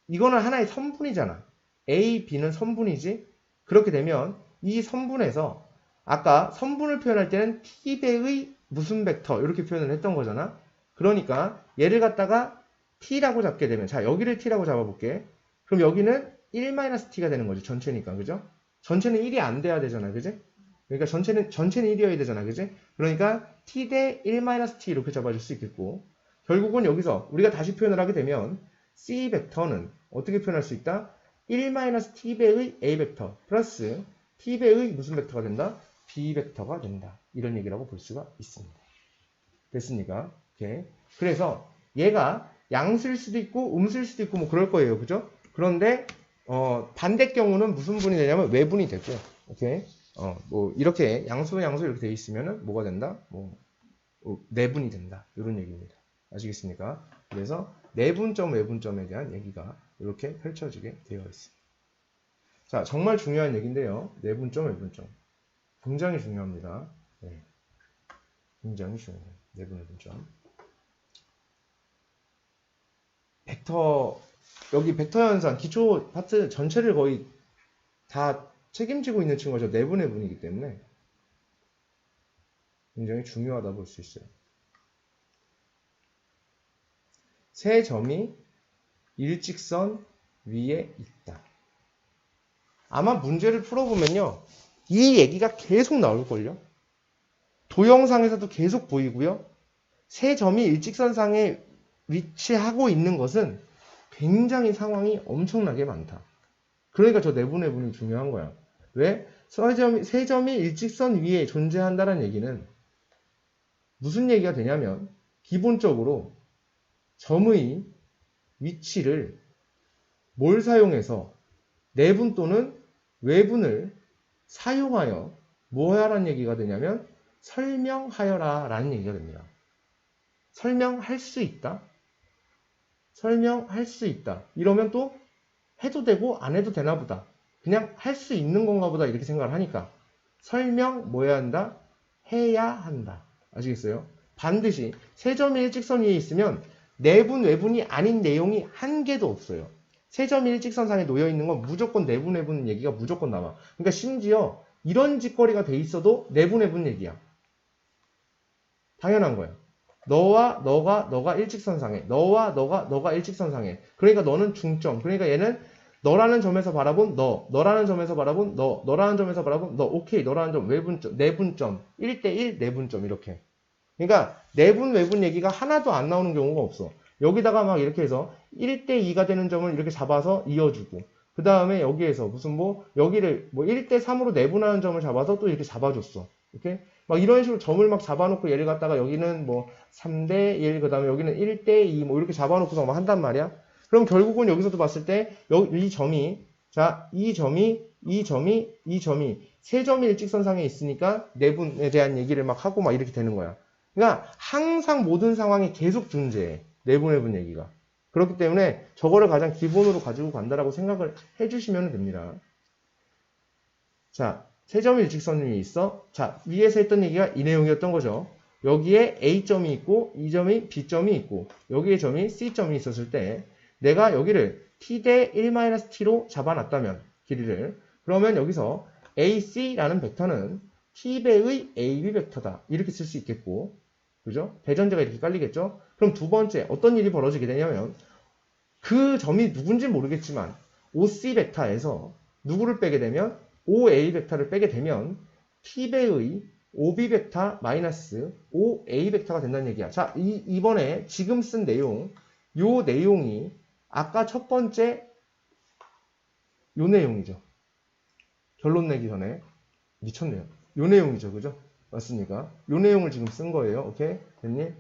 이거는 하나의 선분이잖아. a, b는 선분이지. 그렇게 되면 이 선분에서 아까 선분을 표현할 때는 t배의 무슨 벡터 이렇게 표현을 했던 거잖아. 그러니까 얘를 갖다가 t라고 잡게 되면, 자, 여기를 t라고 잡아볼게. 그럼 여기는 1-t가 되는 거지. 전체니까. 그죠? 전체는 1이 안 돼야 되잖아. 그지? 그러니까 전체는 1이어야 되잖아. 그지? 그러니까 t 대 1-t 이렇게 잡아줄 수 있겠고, 결국은 여기서 우리가 다시 표현을 하게 되면 c 벡터는 어떻게 표현할 수 있다? 1-t배의 a 벡터 플러스 t배의 무슨 벡터가 된다? b 벡터가 된다. 이런 얘기라고 볼 수가 있습니다. 됐습니까? 오케이. 그래서 얘가 양수일 수도 있고 음수일 수도 있고 뭐 그럴 거예요. 그죠? 그런데 반대 경우는 무슨 분이 되냐면 외분이 되고, 오케이. 뭐 이렇게 양수 이렇게 돼 있으면은 뭐가 된다? 내분이 된다. 이런 얘기입니다. 아시겠습니까? 그래서 내분점, 외분점에 대한 얘기가 이렇게 펼쳐지게 되어 있습니다. 자, 정말 중요한 얘기인데요. 내분점, 외분점. 굉장히 중요합니다. 네. 굉장히 중요해요. 내분, 외분점. 여기 벡터 현상, 기초 파트 전체를 거의 다 책임지고 있는 친구가 내분, 외분이기 때문에 굉장히 중요하다 볼 수 있어요. 세 점이 일직선 위에 있다. 아마 문제를 풀어보면요, 이 얘기가 계속 나올걸요. 도형상에서도 계속 보이고요. 세 점이 일직선상에 위치하고 있는 것은 굉장히 상황이 엄청나게 많다. 그러니까 저 내분, 외분이 중요한 거야. 왜? 세 점이 일직선 위에 존재한다는 얘기는 무슨 얘기가 되냐면, 기본적으로 점의 위치를 뭘 사용해서 내분 또는 외분을 사용하여 뭐 하라는 얘기가 되냐면 설명하여라 라는 얘기가 됩니다. 설명할 수 있다? 설명할 수 있다. 이러면 또 해도 되고 안 해도 되나 보다. 그냥 할 수 있는 건가 보다 이렇게 생각을 하니까 설명 뭐 해야 한다? 해야 한다. 아시겠어요? 반드시 세 점이 일직선 위에 있으면 내분, 외분이 아닌 내용이 한 개도 없어요. 세 점이 일직선상에 놓여 있는 건 무조건 내분, 외분 얘기가 무조건 나와. 그러니까 심지어 이런 짓거리가 돼 있어도 내분, 외분 얘기야. 당연한 거야. 너와 너가 일직선상에, 너와 너가 일직선상에. 그러니까 너는 중점. 그러니까 얘는 너라는 점에서 바라본 너, 너라는 점에서 바라본 너, 너라는 점에서 바라본 너, 오케이, 너라는 점, 외분점, 내분점, 1대1 내분점 이렇게. 그러니까 내분 외분 얘기가 하나도 안 나오는 경우가 없어. 여기다가 막 이렇게 해서 1대2가 되는 점을 이렇게 잡아서 이어주고 그 다음에 여기에서 무슨 뭐 여기를 뭐 1대3으로 내분하는 점을 잡아서 또 이렇게 잡아줬어. 이렇게 막 이런 식으로 점을 막 잡아놓고 얘를 갖다가 여기는 뭐 3대1 그 다음에 여기는 1대2 뭐 이렇게 잡아놓고서 막 한단 말이야. 그럼 결국은 여기서도 봤을 때 이 점이 자 이 점이 이 점이 이 점이 세 점이 일직선상에 있으니까 내분에 대한 얘기를 막 하고 막 이렇게 되는 거야. 그러니까 항상 모든 상황에 계속 존재해. 내분 얘기가. 그렇기 때문에 저거를 가장 기본으로 가지고 간다라고 생각을 해주시면 됩니다. 자, 세 점의 일직선이 있어. 자, 위에서 했던 얘기가 이 내용이었던 거죠. 여기에 A점이 있고 이 점이 B점이 있고 여기에 점이 C점이 있었을 때 내가 여기를 t 대 1-t로 잡아놨다면 길이를 그러면 여기서 AC라는 벡터는 t배의 AB 벡터다. 이렇게 쓸 수 있겠고 그죠? 대전제가 이렇게 깔리겠죠? 그럼 두 번째 어떤 일이 벌어지게 되냐면 그 점이 누군지 모르겠지만 OC 벡터에서 누구를 빼게 되면 OA 벡터를 빼게 되면 t배의 OB 벡터 마이너스 OA 벡터가 된다는 얘기야. 자, 이번에 지금 쓴 내용 요 내용이 아까 첫 번째 요 내용이죠. 결론 내기 전에 미쳤네요. 요 내용이죠. 그죠? 맞습니까? 요 내용을 지금 쓴 거예요. 오케이? 됐니?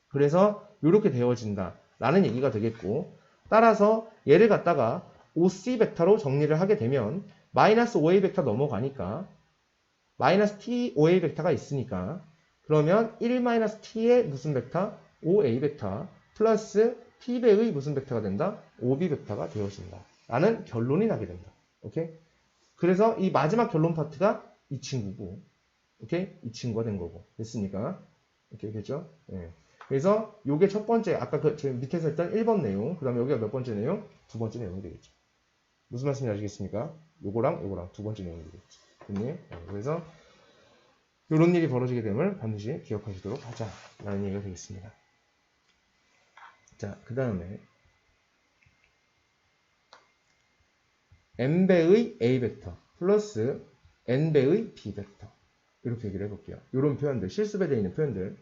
그래서 이렇게 되어진다. 라는 얘기가 되겠고 따라서 얘를 갖다가 OC 벡터로 정리를 하게 되면 마이너스 OA 벡터 넘어가니까 마이너스 T OA 벡터가 있으니까 그러면 1-T의 무슨 벡터? OA 벡터 플러스 T배의 무슨 벡터가 된다? OB 벡터가 되어진다. 라는 결론이 나게 된다. 오케이? 그래서 이 마지막 결론 파트가 이 친구고 오케이? 이 친구가 된 거고. 됐습니까? 오케이, 됐죠? 예. 그래서 요게 첫 번째, 아까 지금 밑에서 했던 1번 내용, 그 다음에 여기가 몇 번째 내용? 두 번째 내용이 되겠죠. 무슨 말씀인지 아시겠습니까? 요거랑 두 번째 내용이 되겠죠. 됐니? 예. 그래서 요런 일이 벌어지게 됨을 반드시 기억하시도록 하자. 라는 얘기가 되겠습니다. 자, 그 다음에 n배의 A 벡터 플러스 n배의 B 벡터 이렇게 얘기를 해볼게요. 이런 표현들, 실습에 있는 표현들.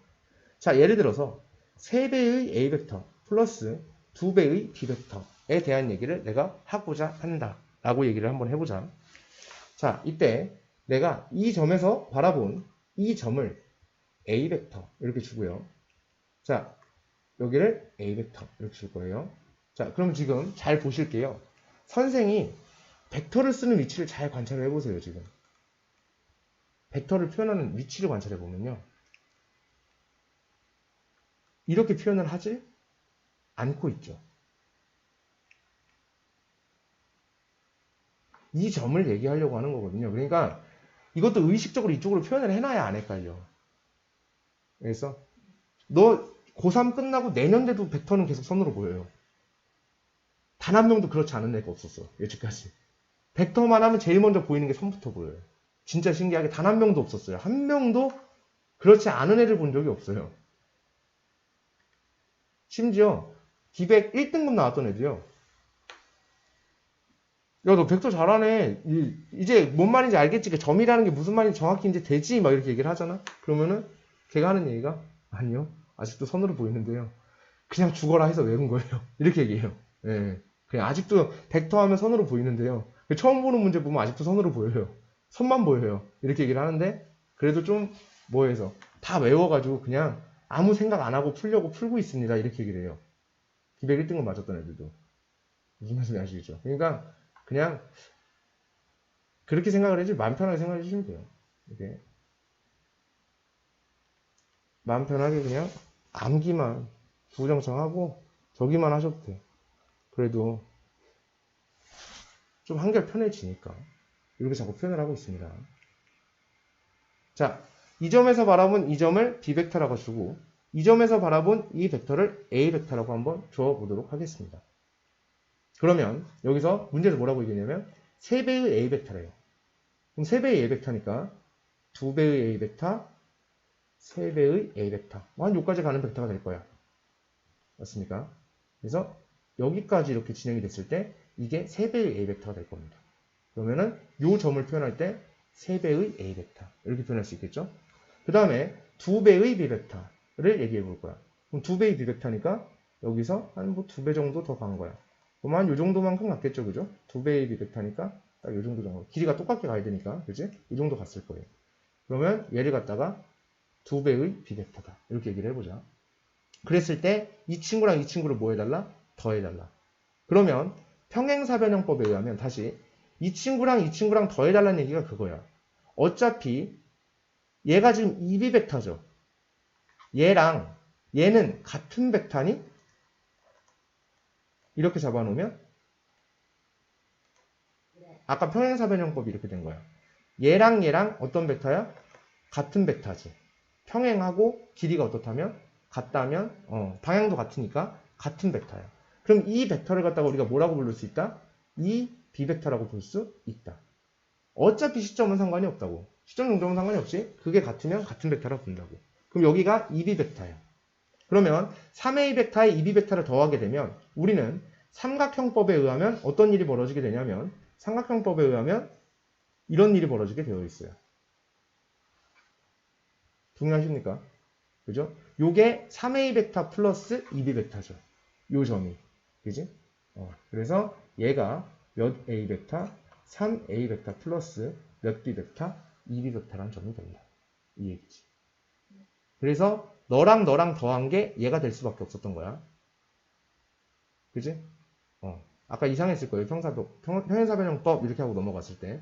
자, 예를 들어서 3배의 A 벡터 플러스 2배의 B 벡터에 대한 얘기를 내가 하고자 한다 라고 얘기를 한번 해보자. 자, 이때 내가 이 점에서 바라본 이 점을 A 벡터 이렇게 주고요. 자, 여기를 A 벡터 이렇게 줄 거예요. 자, 그럼 지금 잘 보실게요. 선생이 벡터를 쓰는 위치를 잘 관찰을 해보세요. 지금 벡터를 표현하는 위치를 관찰해 보면요. 이렇게 표현을 하지 않고 있죠. 이 점을 얘기하려고 하는 거거든요. 그러니까 이것도 의식적으로 이쪽으로 표현을 해놔야 안 헷갈려. 그래서 너 고3 끝나고 내년 돼도 벡터는 계속 선으로 보여요. 단 한 명도 그렇지 않은 애가 없었어. 여지까지. 벡터만 하면 제일 먼저 보이는 게 선부터 보여요. 진짜 신기하게 단 한 명도 없었어요. 한 명도 그렇지 않은 애를 본 적이 없어요. 심지어 기백 1등급 나왔던 애도요. 야, 너 벡터 잘하네. 이제 뭔 말인지 알겠지? 점이라는 게 무슨 말인지 정확히 이제 되지? 막 이렇게 얘기를 하잖아? 그러면은 걔가 하는 얘기가 아니요. 아직도 선으로 보이는데요. 그냥 죽어라 해서 외운 거예요. 이렇게 얘기해요. 예. 그냥 아직도 벡터 하면 선으로 보이는데요. 처음 보는 문제 보면 아직도 선으로 보여요. 선만 보여요. 이렇게 얘기를 하는데 그래도 좀 뭐해서 다 외워가지고 그냥 아무 생각 안 하고 풀려고 풀고 있습니다. 이렇게 얘기를 해요. 기백 1등급 맞았던 애들도. 무슨 말씀인지 아시겠죠? 그러니까 그냥 그렇게 생각을 해주면 마음 편하게 생각해 주시면 돼요. 이렇게 마음 편하게 그냥 암기만 구구정청하고 저기만 하셔도 돼요. 그래도 좀 한결 편해지니까 이렇게 자꾸 표현을 하고 있습니다. 자, 이 점에서 바라본 이 점을 B 벡터라고 주고 이 점에서 바라본 이 벡터를 A 벡터라고 한번 주어보도록 하겠습니다. 그러면 여기서 문제에서 뭐라고 얘기했냐면 3배의 A 벡터래요. 그럼 3배의 A 벡터니까 2배의 A 벡터, 3배의 A bek타. 한 여기까지 가는 벡터가 될 거야. 맞습니까? 그래서 여기까지 이렇게 진행이 됐을 때 이게 3배의 A 벡터가 될 겁니다. 그러면은 요 점을 표현할 때 3배의 A 벡터 이렇게 표현할 수 있겠죠? 그 다음에 2배의 B 벡터를 얘기해 볼 거야. 그럼 2배의 B 벡터니까 여기서 한 뭐 2배 정도 더 간 거야. 그러면 한 요 정도만큼 갔겠죠, 그죠? 2배의 B 벡터니까 딱 요 정도 정도. 길이가 똑같게 가야 되니까, 그지? 이 정도 갔을 거예요. 그러면 얘를 갖다가 2배의 B 벡터다. 이렇게 얘기를 해보자. 그랬을 때 이 친구랑 이 친구를 뭐 해달라? 더해달라. 그러면 평행사변형법에 의하면 다시 이 친구랑 이 친구랑 더해달라는 얘기가 그거야. 어차피 얘가 지금 2B 벡터죠. 얘랑 얘는 같은 벡터니? 이렇게 잡아놓으면 아까 평행사변형법이 이렇게 된 거야. 얘랑 얘랑 어떤 벡터야? 같은 벡터지. 평행하고 길이가 어떻다면? 같다면 방향도 같으니까 같은 벡터야. 그럼 이 벡터를 갖다가 우리가 뭐라고 부를 수 있다? 이 B벡터라고 볼 수 있다. 어차피 시점은 상관이 없다고. 시점 정도는 상관이 없이 그게 같으면 같은 벡터라고 본다고. 그럼 여기가 2B벡터야. 그러면 3A 벡터에 2B 벡터를 더하게 되면 우리는 삼각형법에 의하면 어떤 일이 벌어지게 되냐면 삼각형법에 의하면 이런 일이 벌어지게 되어 있어요. 동의하십니까? 그죠? 요게 3A 벡터 플러스 2B 벡터죠. 요 점이. 그지? 그래서 얘가 몇 A 벡터? 3A 벡터 플러스 몇 B 벡터? 2B 벡터라는 점이 된다. 이 얘기지. 그래서 너랑 너랑 더한 게 얘가 될 수밖에 없었던 거야. 그지? 아까 이상했을 거예요. 평행사변형법 이렇게 하고 넘어갔을 때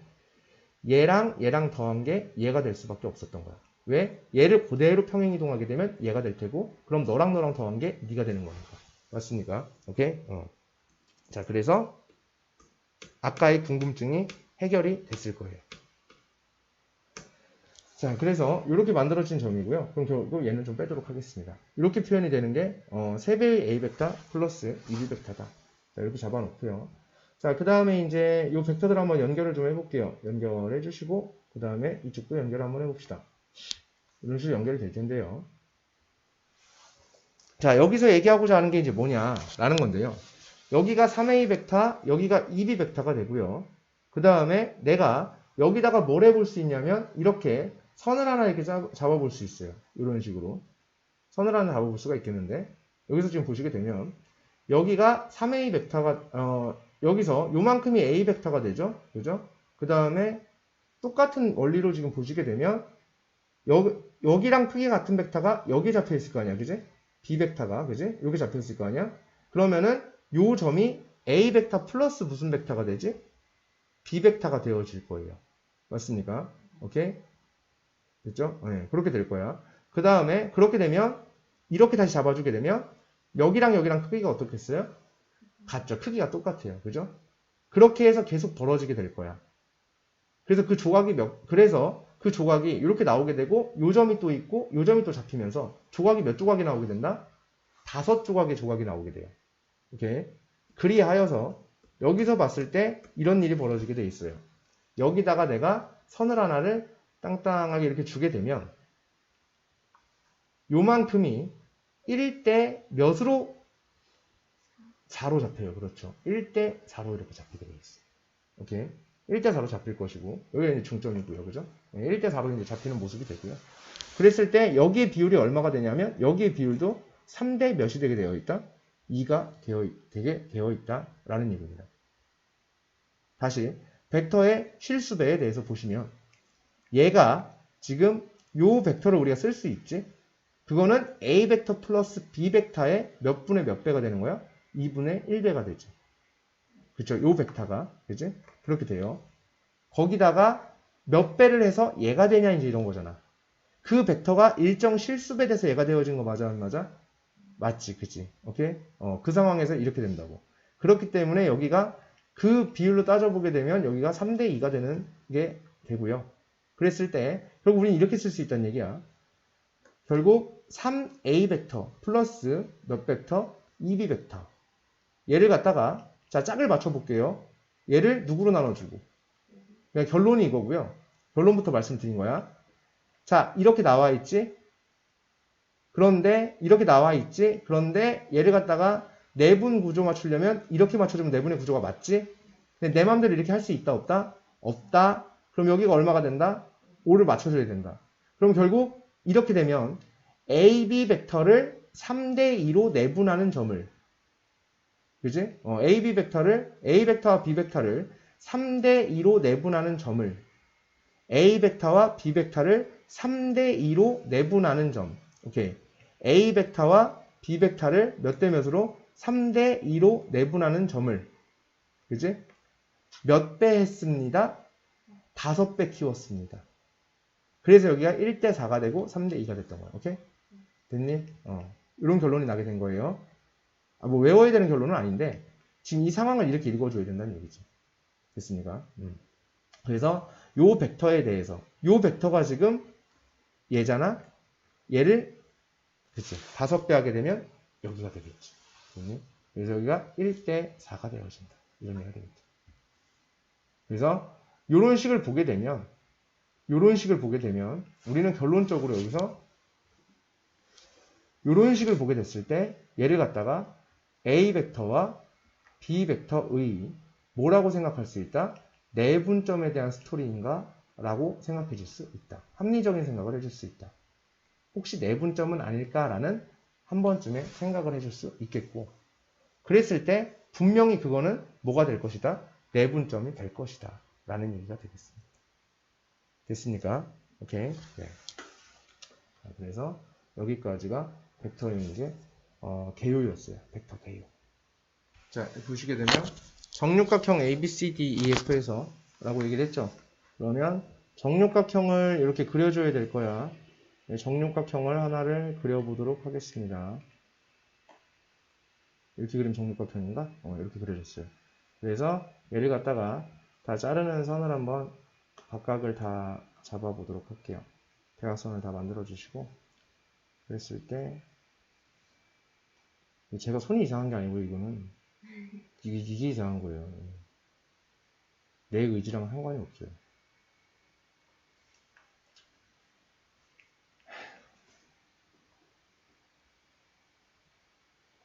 얘랑 얘랑 더한 게 얘가 될 수밖에 없었던 거야. 왜? 얘를 그대로 평행이동하게 되면 얘가 될 테고 그럼 너랑 너랑 더한 게 네가 되는 거니까. 맞습니까? 오케이? 자, 그래서 아까의 궁금증이 해결이 됐을 거예요. 자, 그래서 이렇게 만들어진 점이고요. 그럼 결국 얘는 좀 빼도록 하겠습니다. 이렇게 표현이 되는 게 3배의 A 벡터 플러스 2B 벡터다. 자, 이렇게 잡아놓고요. 자, 그 다음에 이제 이 벡터들 한번 연결을 좀 해볼게요. 연결해 주시고 그 다음에 이쪽도 연결 한번 해봅시다. 이런 식으로 연결이 될 텐데요. 자, 여기서 얘기하고자 하는 게 이제 뭐냐라는 건데요. 여기가 3A 벡터, 여기가 2B 벡터가 되고요. 그 다음에 내가 여기다가 뭘 해볼 수 있냐면 이렇게 선을 하나 이렇게 잡아볼 수 있어요. 이런 식으로. 선을 하나 잡아볼 수가 있겠는데 여기서 지금 보시게 되면 여기가 3A 벡터가 여기서 요만큼이 A 벡터가 되죠. 그죠? 그 다음에 똑같은 원리로 지금 보시게 되면 여기랑 크기 같은 벡터가 여기 잡혀 있을 거 아니야. 그지? B 벡터가 그지? 여기 잡혀 있을 거 아니야. 그러면은 요 점이 A 벡터 플러스 무슨 벡터가 되지? B 벡터가 되어질 거예요. 맞습니까? 오케이? 됐죠? 네, 그렇게 될 거야. 그 다음에 그렇게 되면 이렇게 다시 잡아주게 되면 여기랑 여기랑 크기가 어떻겠어요? 같죠. 크기가 똑같아요. 그죠? 그렇게 해서 계속 벌어지게 될 거야. 그래서 그 조각이 이렇게 나오게 되고 요 점이 또 있고 요 점이 또 잡히면서 조각이 몇 조각이 나오게 된다? 5조각의 조각이 나오게 돼요. 오케이? 그리하여서 여기서 봤을 때 이런 일이 벌어지게 돼 있어요. 여기다가 내가 선을 하나를 땅땅하게 이렇게 주게 되면 요만큼이 1대 몇으로 4로 잡혀요. 그렇죠. 1대 4로 이렇게 잡히게 돼 있어요. 오케이? 1대 4로 잡힐 것이고 여기가 이제 중점이고요. 그죠? 1대 4로 이제 잡히는 모습이 되고요. 그랬을 때 여기의 비율이 얼마가 되냐면 여기의 비율도 3대 몇이 되게 되어 있다? 2가 되게 되어 있다라는 얘기입니다. 다시 벡터의 실수배에 대해서 보시면 얘가 지금 요 벡터를 우리가 쓸 수 있지? 그거는 A 벡터 플러스 B 벡터의 몇 분의 몇 배가 되는 거야? 2분의 1배가 되지. 그쵸? 요 벡터가. 그치? 그렇게 돼요. 거기다가 몇 배를 해서 얘가 되냐 이제 이런 거잖아. 그 벡터가 일정 실수배 돼서 얘가 되어진 거 맞아 안 맞아? 맞지. 그치? 오케이? 그 상황에서 이렇게 된다고. 그렇기 때문에 여기가 그 비율로 따져보게 되면 여기가 3대 2가 되는 게 되고요. 그랬을 때 결국 우리는 이렇게 쓸 수 있다는 얘기야. 결국 3A 벡터 플러스 몇 벡터? 2B 벡터. 얘를 갖다가 자 짝을 맞춰볼게요. 얘를 누구로 나눠주고. 그냥 결론이 이거고요. 결론부터 말씀드린 거야. 자 이렇게 나와 있지. 그런데 이렇게 나와 있지. 그런데 얘를 갖다가 내분 구조 맞추려면 이렇게 맞춰주면 내분의 구조가 맞지? 근데 내 맘대로 이렇게 할 수 있다 없다? 없다. 그럼 여기가 얼마가 된다? 5를 맞춰줘야 된다. 그럼 결국 이렇게 되면 AB 벡터를 3대2로 내분하는 점을, 그지? AB 벡터를, A 벡터와 B 벡터를 3대2로 내분하는 점을, A 벡터와 B 벡터를 3대2로 내분하는 점. 오케이. A 벡터와 B 벡터를 몇 대 몇으로? 3대2로 내분하는 점을, 그지? 몇 배 했습니다? 5배 키웠습니다. 그래서 여기가 1대 4가 되고 3대 2가 됐던 거예요. 오케이? 됐니? 이런 결론이 나게 된 거예요. 뭐 외워야 되는 결론은 아닌데 지금 이 상황을 이렇게 읽어줘야 된다는 얘기지. 됐습니까? 그래서 요 벡터에 대해서 요 벡터가 지금 얘잖아. 얘를 그치 5배 하게 되면 여기가 되겠지. 됐니? 그래서 여기가 1대 4가 되어진다. 이런 얘기가 되겠죠. 그래서 요런 식을 보게 되면 우리는 결론적으로 여기서 이런 식을 보게 됐을 때 얘를 갖다가 A 벡터와 B 벡터의 뭐라고 생각할 수 있다? 내분점에 대한 스토리인가? 라고 생각해 줄 수 있다. 합리적인 생각을 해줄 수 있다. 혹시 내분점은 아닐까라는 한 번쯤에 생각을 해줄 수 있겠고, 그랬을 때 분명히 그거는 뭐가 될 것이다? 내분점이 될 것이다. 라는 얘기가 되겠습니다. 됐습니까? 오케이. 네. 그래서 여기까지가 벡터 유닛의 개요였어요. 벡터 개요. 자, 보시게 되면 정육각형 ABCDEF에서 라고 얘기를 했죠. 그러면 정육각형을 이렇게 그려줘야 될 거야. 정육각형을 하나를 그려보도록 하겠습니다. 이렇게 그리면 정육각형인가? 이렇게 그려졌어요. 그래서 얘를 갖다가 다 자르는 선을 한번 각각을 다 잡아보도록 할게요. 대각선을 다 만들어 주시고, 그랬을 때 제가 손이 이상한 게 아니고 이거는 이게 이상한 거예요. 내 의지랑 상관이 없어요.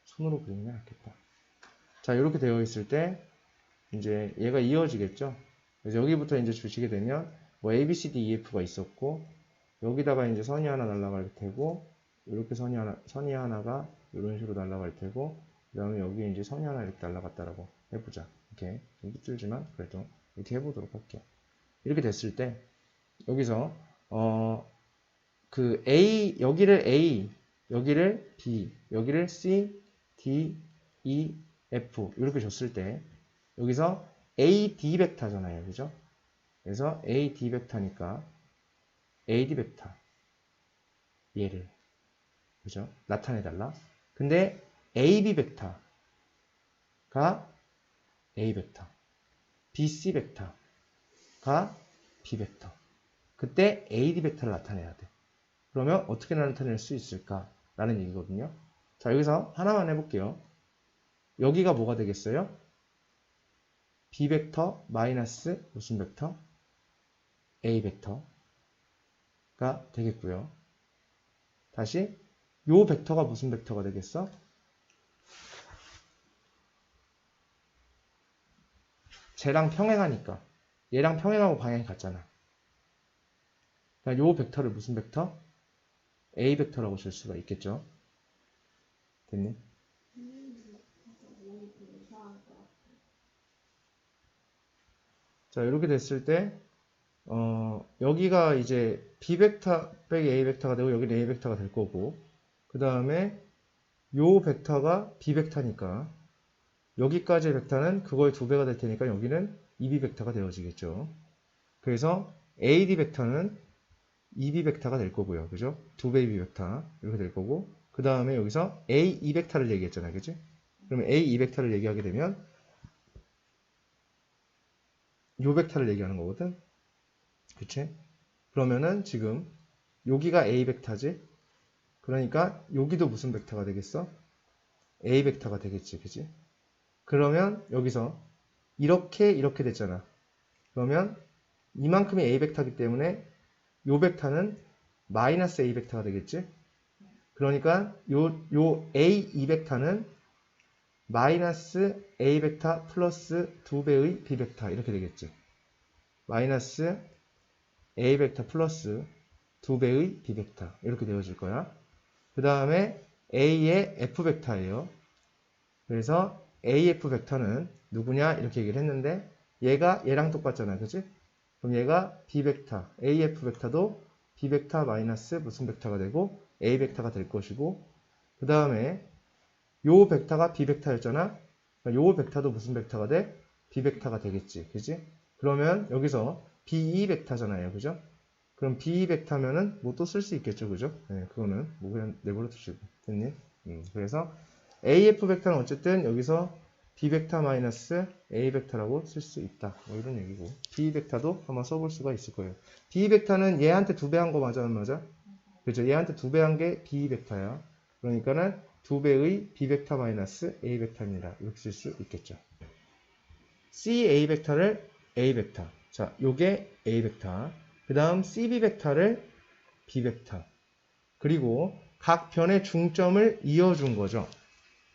손으로 그리는 게 낫겠다. 자, 이렇게 되어 있을 때 이제 얘가 이어지겠죠. 그래서 여기부터 이제 주시게 되면 뭐 A, B, C, D, E, F가 있었고, 여기다가 이제 선이 하나 날아갈 테고, 이렇게 선이 하나가 이런 식으로 날아갈 테고, 그 다음에 여기 이제 선이 하나 이렇게 날아갔다라고 해보자. 이렇게 좀 삐뚤지만 그래도 이렇게 해보도록 할게요. 이렇게 됐을 때 여기서 그 A, 여기를 A, 여기를 B, 여기를 C, D, E, F 이렇게 줬을 때 여기서 AD 벡터잖아요. 그죠? 그래서 AD 벡터니까 AD 벡터 얘를 그죠? 나타내달라. 근데 AB 벡터가 A 벡터, BC 벡터가 B 벡터. 그때 AD 벡터를 나타내야 돼. 그러면 어떻게 나타낼 수 있을까라는 얘기거든요. 자, 여기서 하나만 해볼게요. 여기가 뭐가 되겠어요? B 벡터 마이너스 무슨 벡터? A 벡터가 되겠고요. 다시 요 벡터가 무슨 벡터가 되겠어? 쟤랑 평행하니까 얘랑 평행하고 방향이 같잖아. 그러니까 요 벡터를 무슨 벡터? A 벡터라고 쓸 수가 있겠죠. 됐니? 자, 이렇게 됐을 때 여기가 이제 B 벡터 빼기 A 벡터가 되고 여기는 A 벡터가 될 거고, 그 다음에 요 벡터가 B 벡터니까 여기까지의 벡터는 그거의 2배가 될 테니까 여기는 EB 벡터가 되어지겠죠. 그래서 AD 벡터는 EB 벡터가 될 거고요. 그죠? 2배 EB 벡터 이렇게 될 거고, 그 다음에 여기서 AE 벡터를 얘기했잖아요. 그치? 그러면 AE 벡터를 얘기하게 되면 요 벡터를 얘기하는 거거든. 그치? 그러면은 지금 여기가 A 벡터지? 그러니까 여기도 무슨 벡터가 되겠어? A 벡터가 되겠지. 그치? 그러면 여기서 이렇게 됐잖아. 그러면 이만큼이 A 벡터이기 때문에 요 벡터는 마이너스 A 벡터가 되겠지? 그러니까 요 A, E 벡터는 마이너스 A 벡터 플러스 2배의 B 벡터 이렇게 되겠지. 마이너스 A 벡터 플러스 2배의 B 벡터 이렇게 되어질 거야. 그 다음에 A의 F 벡터예요. 그래서 AF 벡터는 누구냐 이렇게 얘기를 했는데 얘가 얘랑 똑같잖아, 그치? 그럼 얘가 B 벡터, AF 벡터도 B 벡터 마이너스 무슨 벡터가 되고 A 벡터가 될 것이고 그 다음에 요 벡터가 B 벡터였잖아. 요 벡터도 무슨 벡터가 돼? B 벡터가 되겠지, 그치? 그러면 여기서 B2 벡터잖아요, 그죠? 그럼 B2 벡터면은 뭐 또 쓸 수 있겠죠, 그죠? 네, 그거는 뭐 그냥 내버려 두시고 됐니? 그래서 AF 벡터는 어쨌든 여기서 B 벡터 마이너스 A 벡터라고 쓸 수 있다. 뭐 이런 얘기고. B 벡터도 한번 써볼 수가 있을 거예요. B 벡터는 얘한테 2배 한 거 맞아, 안 맞아? 그죠? 얘한테 2배 한 게 B 벡터야. 그러니까는 2배의 B 벡터 마이너스 A 벡터입니다. 이렇게 쓸 수 있겠죠. C A 벡터를 A 벡터. 자, 요게 A 벡터. 그 다음 CB 벡터를 B 벡터. 그리고 각 변의 중점을 이어준 거죠.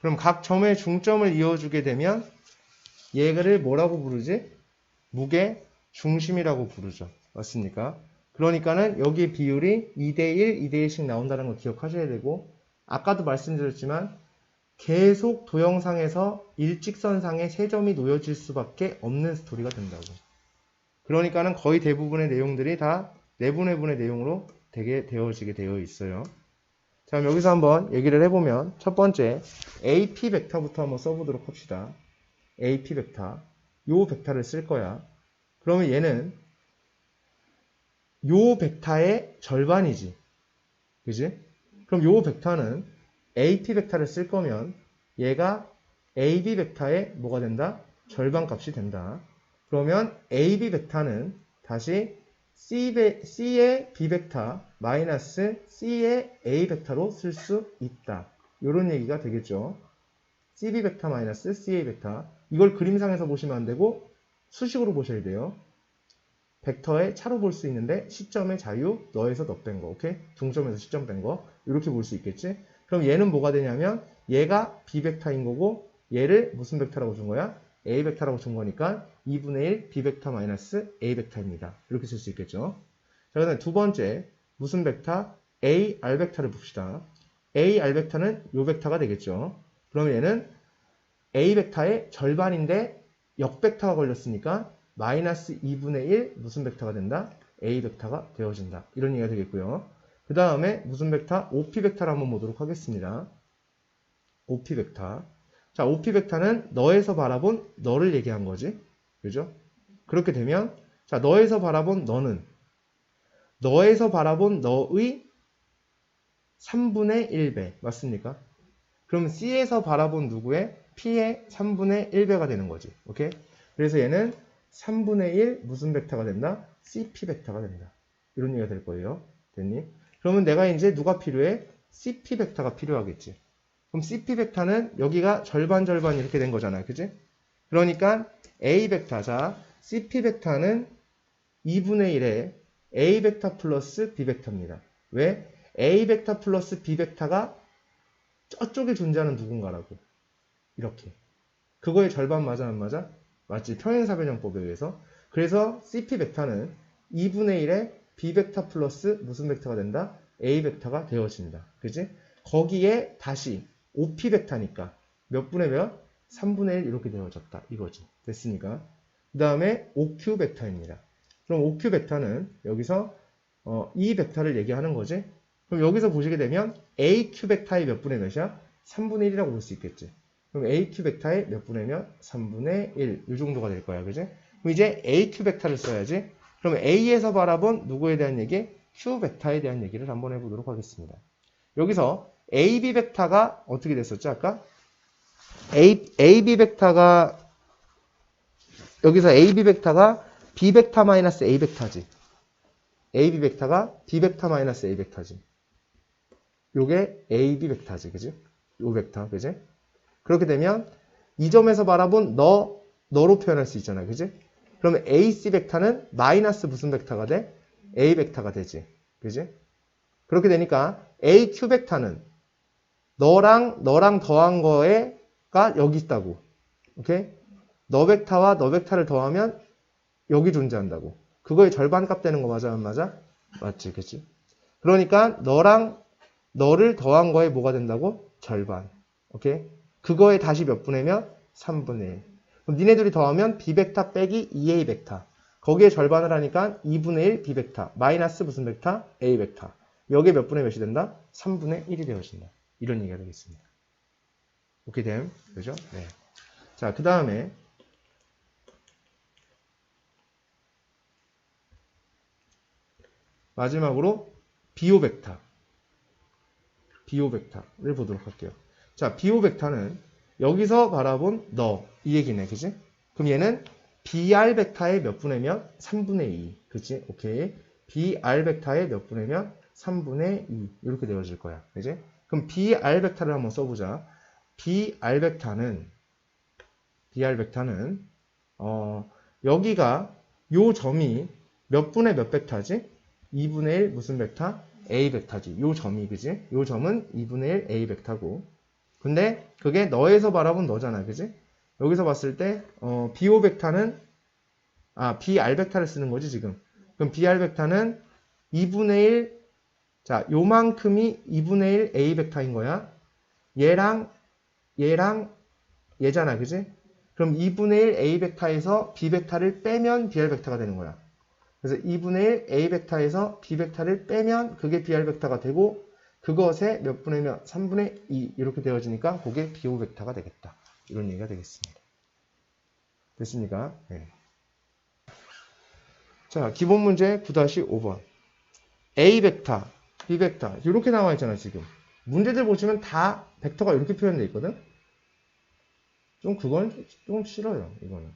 그럼 각 점의 중점을 이어주게 되면 얘를 뭐라고 부르지? 무게 중심이라고 부르죠. 맞습니까? 그러니까는 여기 비율이 2대1, 2대1씩 나온다는 거 기억하셔야 되고 아까도 말씀드렸지만 계속 도형상에서 일직선상에 세 점이 놓여질 수밖에 없는 스토리가 된다고. 그러니까는 거의 대부분의 내용들이 다 내분해분의 내용으로 되게 되어지게 되어 있어요. 자, 그럼 여기서 한번 얘기를 해보면 첫 번째 AP 벡터부터 한번 써보도록 합시다. AP 벡터. 요 벡터를 쓸 거야. 그러면 얘는 요 벡터의 절반이지. 그지? 그럼 요 벡터는 AP 벡터를 쓸 거면 얘가 AB 벡터의 뭐가 된다? 절반 값이 된다. 그러면 AB 벡터는 다시 C의 B 벡터 마이너스 C의 A 벡터로 쓸 수 있다. 이런 얘기가 되겠죠. CB 벡터 마이너스 CA 벡터. 이걸 그림상에서 보시면 안 되고 수식으로 보셔야 돼요. 벡터의 차로 볼 수 있는데 시점의 자유 너에서 너 뺀 거. 오케이? 중점에서 시점 뺀 거. 이렇게 볼 수 있겠지? 그럼 얘는 뭐가 되냐면 얘가 B 벡터인 거고 얘를 무슨 벡터라고 준 거야? A 벡터라고 준 거니까 2분의 1 B 벡터 마이너스 A 벡터입니다. 이렇게 쓸 수 있겠죠. 자, 그다음에 두 번째 무슨 벡터? A R 벡터를 봅시다. A R 벡터는 요 벡터가 되겠죠. 그러면 얘는 A 벡터의 절반인데 역 벡터가 걸렸으니까 마이너스 2분의 1 무슨 벡터가 된다? A 벡터가 되어진다. 이런 얘기가 되겠고요. 그 다음에 무슨 벡터? OP 벡터를 한번 보도록 하겠습니다. OP 벡터. 자, OP 벡터는 너에서 바라본 너를 얘기한 거지. 그죠? 그렇게 되면 자, 너에서 바라본 너는 너에서 바라본 너의 3분의 1배. 맞습니까? 그럼 C에서 바라본 누구의? P의 3분의 1배가 되는 거지. 오케이? 그래서 얘는 3분의 1 무슨 벡터가 된다? CP 벡터가 된다. 이런 얘기가 될 거예요. 됐니? 그러면 내가 이제 누가 필요해? CP 벡터가 필요하겠지. 그럼 CP 벡터는 여기가 절반 이렇게 된 거잖아요. 그지? 그러니까 A 벡터. 자, CP 벡터는 2분의 1에 A 벡터 플러스 B 벡터입니다. 왜? A 벡터 플러스 B 벡터가 저쪽에 존재하는 누군가라고. 이렇게. 그거의 절반 맞아, 안 맞아? 맞지? 평행사변형법에 의해서. 그래서 CP 벡터는 2분의 1에 B 벡터 플러스 무슨 벡터가 된다? A 벡터가 되어진다. 그지? 거기에 다시 OP 벡터니까 몇 분의 몇? 3분의 1 이렇게 되어졌다. 이거지. 됐으니까. 그 다음에 OQ 벡터입니다. 그럼 OQ 벡터는 여기서 이 벡터를 얘기하는 거지. 그럼 여기서 보시게 되면 AQ 벡터의 몇 분의 몇이야? 3분의 1이라고 볼 수 있겠지. 그럼 AQ 벡터의 몇 분의 몇? 3분의 1. 이 정도가 될 거야. 그지? 그럼 이제 AQ 벡터를 써야지. 그럼 A에서 바라본 누구에 대한 얘기? Q 벡터에 대한 얘기를 한번 해보도록 하겠습니다. 여기서 AB 벡터가 어떻게 됐었죠? 아까? AB 벡터가 여기서 AB 벡터가 B 벡터 마이너스 A 벡터지. AB 벡터가 B 벡터 마이너스 A 벡터지. 요게 AB 벡터지. 그지? 요 벡터. 그지? 그렇게 되면 이 점에서 바라본 너로 표현할 수 있잖아요. 그지? 그러면 AC 벡터는 마이너스 무슨 벡터가 돼? A 벡터가 되지. 그지? 그렇게 되니까 AQ 벡터는 너랑 더한 거에 벡터가 여기 있다고. 오케이? 너 벡터와 너 벡터를 더하면 여기 존재한다고. 그거의 절반값 되는 거 맞아, 안 맞아? 맞지, 그치? 그러니까 너랑 너를 더한 거에 뭐가 된다고? 절반. 오케이? 그거에 다시 몇 분의 몇? 3분의 1. 그럼 니네들이 더하면 b벡터 빼기 2a 벡터. 거기에 절반을 하니까 2분의 1 b벡터. 마이너스 무슨 벡터? a 벡터. 여기에 몇 분의 몇이 된다? 3분의 1이 되어진다. 이런 얘기가 되겠습니다. 오케이, 됨? 그죠? 네. 자, 그 다음에 마지막으로 비호 벡터. 비호 벡터를 보도록 할게요. 자, 비호 벡터는 여기서 바라본 너, 이 얘기네, 그지? 그럼 얘는 BR 벡터의 몇 분의 몇? 3분의 2. 그치? 오케이. BR 벡터의 몇 분의 몇? 3분의 2. 이렇게 되어질 거야. 그지? 그럼 BR 벡터를 한번 써보자. BR 벡터는, 여기가 요 점이 몇 분의 몇 벡터지? 2분의 1 무슨 벡터? A 벡터지. 요 점이, 그지? 요 점은 2분의 1 A 벡터고. 근데 그게 너에서 바라본 너잖아, 그지? 여기서 봤을 때 BO 벡터는 BR 벡터를 쓰는 거지 지금. 그럼 BR 벡터는 2분의 1, 자, 요만큼이 2분의 1 A 벡터인 거야. 얘랑 얘잖아, 그지? 그럼 2분의 1 A 벡터에서 B 벡터를 빼면 BR 벡터가 되는 거야. 그래서 2분의 1 A 벡터에서 B 벡터를 빼면 그게 BR 벡터가 되고 그것의 몇 분의 몇? 3분의 2 이렇게 되어지니까 그게 BO 벡터가 되겠다. 이런 얘기가 되겠습니다. 됐습니까? 네. 자, 기본 문제 9-5번. A 벡터, B 벡터 이렇게 나와 있잖아 지금. 문제들 보시면 다 벡터가 이렇게 표현되어 있거든. 그건 좀 싫어요. 이거는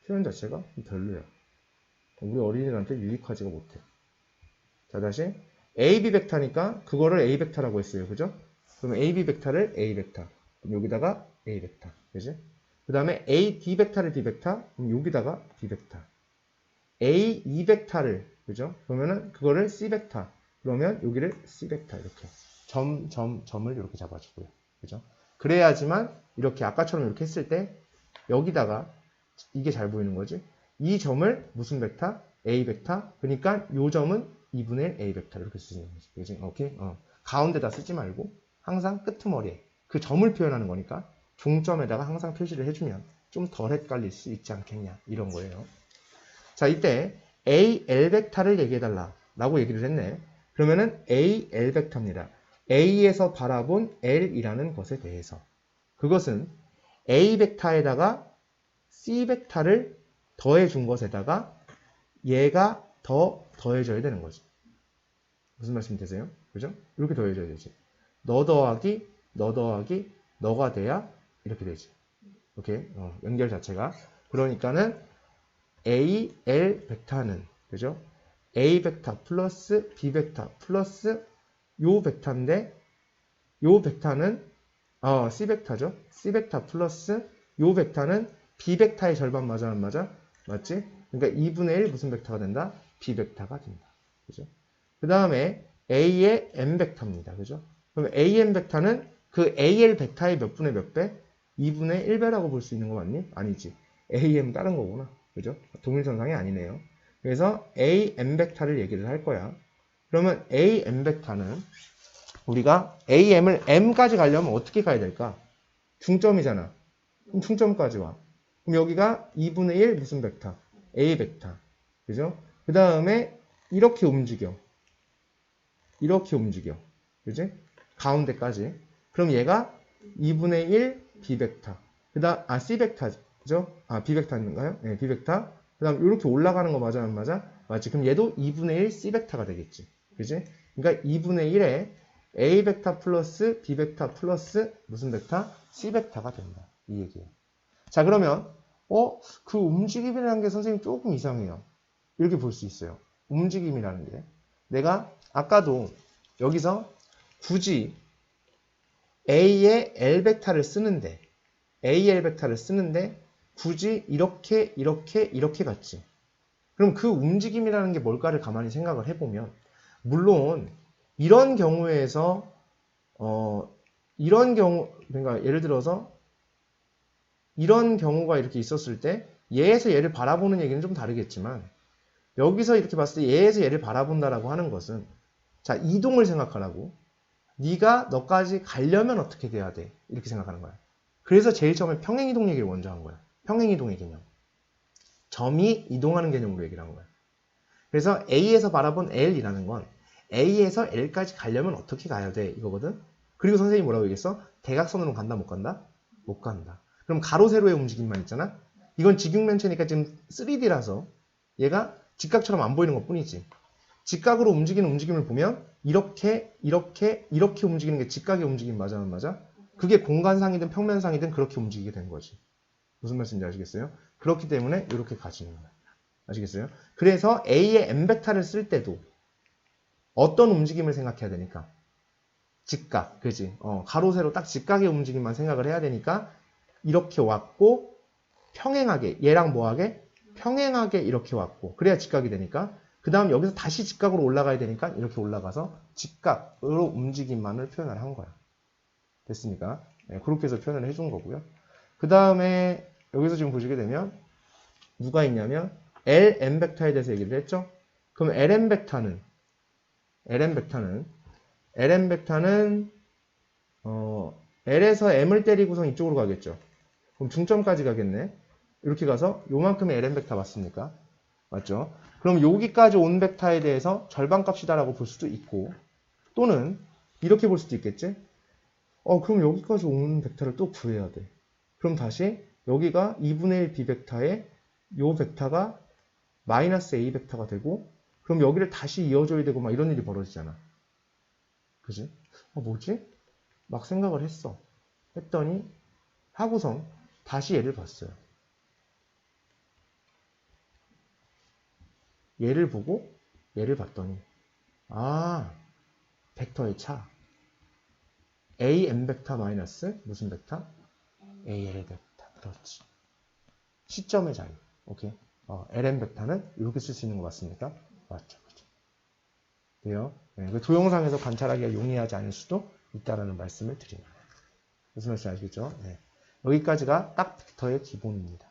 표현 자체가 별로야. 우리 어린이들한테 유익하지가 못해. 자, 다시 AB 벡터니까 그거를 A 벡터라고 했어요. 그죠? 그럼 AB 벡터를 A 벡터. 그럼 여기다가 A 벡터. 그지? 그 다음에 AD 벡터를 B 벡터. 그럼 여기다가 B 벡터. AE 벡터를, 그죠? 그러면은 그거를 C 벡터. 그러면 여기를 C 벡터. 이렇게. 점을 이렇게 잡아주고요. 그죠? 그래야지만 이렇게 아까처럼 이렇게 했을 때 여기다가 이게 잘 보이는 거지. 이 점을 무슨 벡터? A 벡터. 그러니까 이 점은 2분의 1 A 벡터 이렇게 쓰는 거지. 그지? 오케이? 가운데다 쓰지 말고 항상 끄트머리에 그 점을 표현하는 거니까 종점에다가 항상 표시를 해주면 좀 덜 헷갈릴 수 있지 않겠냐 이런 거예요. 자, 이때 AL 벡터를 얘기해달라 라고 얘기를 했네. 그러면은 AL 벡터입니다. A에서 바라본 L이라는 것에 대해서 그것은 A 벡터에다가 C 벡터를 더해준 것에다가 얘가 더 더해져야 되는 거지. 무슨 말씀 되세요? 그죠? 이렇게 더해져야 되지. 너 더하기 너가 돼야 이렇게 되지. 오케이? 연결 자체가. 그러니까는 A, L 벡터는, 그죠? A 벡터 플러스 B 벡터 플러스 요 벡터인데, 요 벡터는, C 벡터죠? C 벡터 플러스 요 벡터는 B 벡터의 절반 맞아, 안 맞아? 맞지? 그러니까 2분의 1 무슨 벡터가 된다? B 벡터가 된다. 그죠? 그 다음에 A의 M 벡터입니다. 그죠? 그럼 AM 벡터는 그 AL 벡터의 몇 분의 몇 배? 2분의 1배라고 볼 수 있는 거 맞니? 아니지. AM 다른 거구나. 그죠? 동일선상이 아니네요. 그래서 AM 벡터를 얘기를 할 거야. 그러면 AM 벡터는 우리가 AM을 M까지 가려면 어떻게 가야 될까? 중점이잖아. 그럼 중점까지 와. 그럼 여기가 2분의 1 무슨 벡터? A 벡터. 그죠? 그 다음에 이렇게 움직여. 그지? 가운데까지. 그럼 얘가 2분의 1 B 벡터. 그 다음, C 벡터죠? B 벡터인가요? 네, B 벡터. 그 다음, 이렇게 올라가는 거 맞아, 안 맞아? 맞지? 그럼 얘도 2분의 1 C 벡터가 되겠지. 그지? 그러니까 2분의 1에 A 벡터 플러스 B 벡터 플러스 무슨 벡터? C 벡터가 된다. 이 얘기예요. 자, 그러면, 그 움직임이라는 게 선생님 조금 이상해요. 이렇게 볼 수 있어요. 움직임이라는 게. 내가 아까도 여기서 굳이 A의 L 벡터를 쓰는데 굳이 이렇게 갔지. 그럼 그 움직임이라는 게 뭘까를 가만히 생각을 해보면 물론 이런 경우에서 그러니까 예를 들어서 이런 경우가 이렇게 있었을 때 얘에서 얘를 바라보는 얘기는 좀 다르겠지만 여기서 이렇게 봤을 때 얘에서 얘를 바라본다라고 하는 것은 자, 이동을 생각하라고. 네가 너까지 가려면 어떻게 돼야 돼? 이렇게 생각하는 거야. 그래서 제일 처음에 평행이동 얘기를 먼저 한 거야. 평행이동의 개념. 점이 이동하는 개념으로 얘기를 한 거야. 그래서 A에서 바라본 L이라는 건 A에서 L까지 가려면 어떻게 가야 돼? 이거거든. 그리고 선생님이 뭐라고 얘기했어? 대각선으로 간다, 못 간다? 못 간다. 그럼 가로, 세로의 움직임만 있잖아? 이건 직육면체니까 지금 3D라서 얘가 직각처럼 안 보이는 것 뿐이지. 직각으로 움직이는 움직임을 보면 이렇게 움직이는 게 직각의 움직임 맞아, 안 맞아? 그게 공간상이든 평면상이든 그렇게 움직이게 된 거지. 무슨 말씀인지 아시겠어요? 그렇기 때문에 이렇게 가지는 거야. 아시겠어요? 그래서 A의 n벡타를 쓸 때도 어떤 움직임을 생각해야 되니까? 직각, 그지? 가로, 세로 딱 직각의 움직임만 생각을 해야 되니까 이렇게 왔고 평행하게, 얘랑 뭐하게? 평행하게 이렇게 왔고 그래야 직각이 되니까 그 다음 여기서 다시 직각으로 올라가야 되니까 이렇게 올라가서 직각으로 움직임만을 표현을 한 거야. 됐습니까? 네, 그렇게 해서 표현을 해준 거고요. 그 다음에 여기서 지금 보시게 되면 누가 있냐면 LN 벡터에 대해서 얘기를 했죠. 그럼 LN 벡터는 L에서 M을 때리고선 이쪽으로 가겠죠. 그럼 중점까지 가겠네. 이렇게 가서 요만큼의 LN 벡터 맞습니까? 맞죠? 그럼 여기까지 온 벡터에 대해서 절반값이다라고 볼 수도 있고 또는 이렇게 볼 수도 있겠지? 그럼 여기까지 온 벡터를 또 구해야 돼. 그럼 다시 여기가 2분의 1 B 벡터에 요 벡터가 마이너스 A 벡터가 되고 그럼 여기를 다시 이어줘야 되고 막 이런 일이 벌어지잖아. 그지? 뭐지? 막 생각을 했더니 하고선 다시 얘를 봤어요. 얘를 보고 얘를 봤더니 벡터의 차 AN 벡터 마이너스 무슨 벡터? AL 벡터. 그렇지. 시점의 자리. 오케이. LN 벡터는 이렇게 쓸 수 있는 거 맞습니까? 맞죠. 그죠. 돼요? 네, 그 도형상에서 관찰하기가 용이하지 않을 수도 있다라는 말씀을 드립니다. 무슨 말인지 아시겠죠? 네. 여기까지가 딱 벡터의 기본입니다.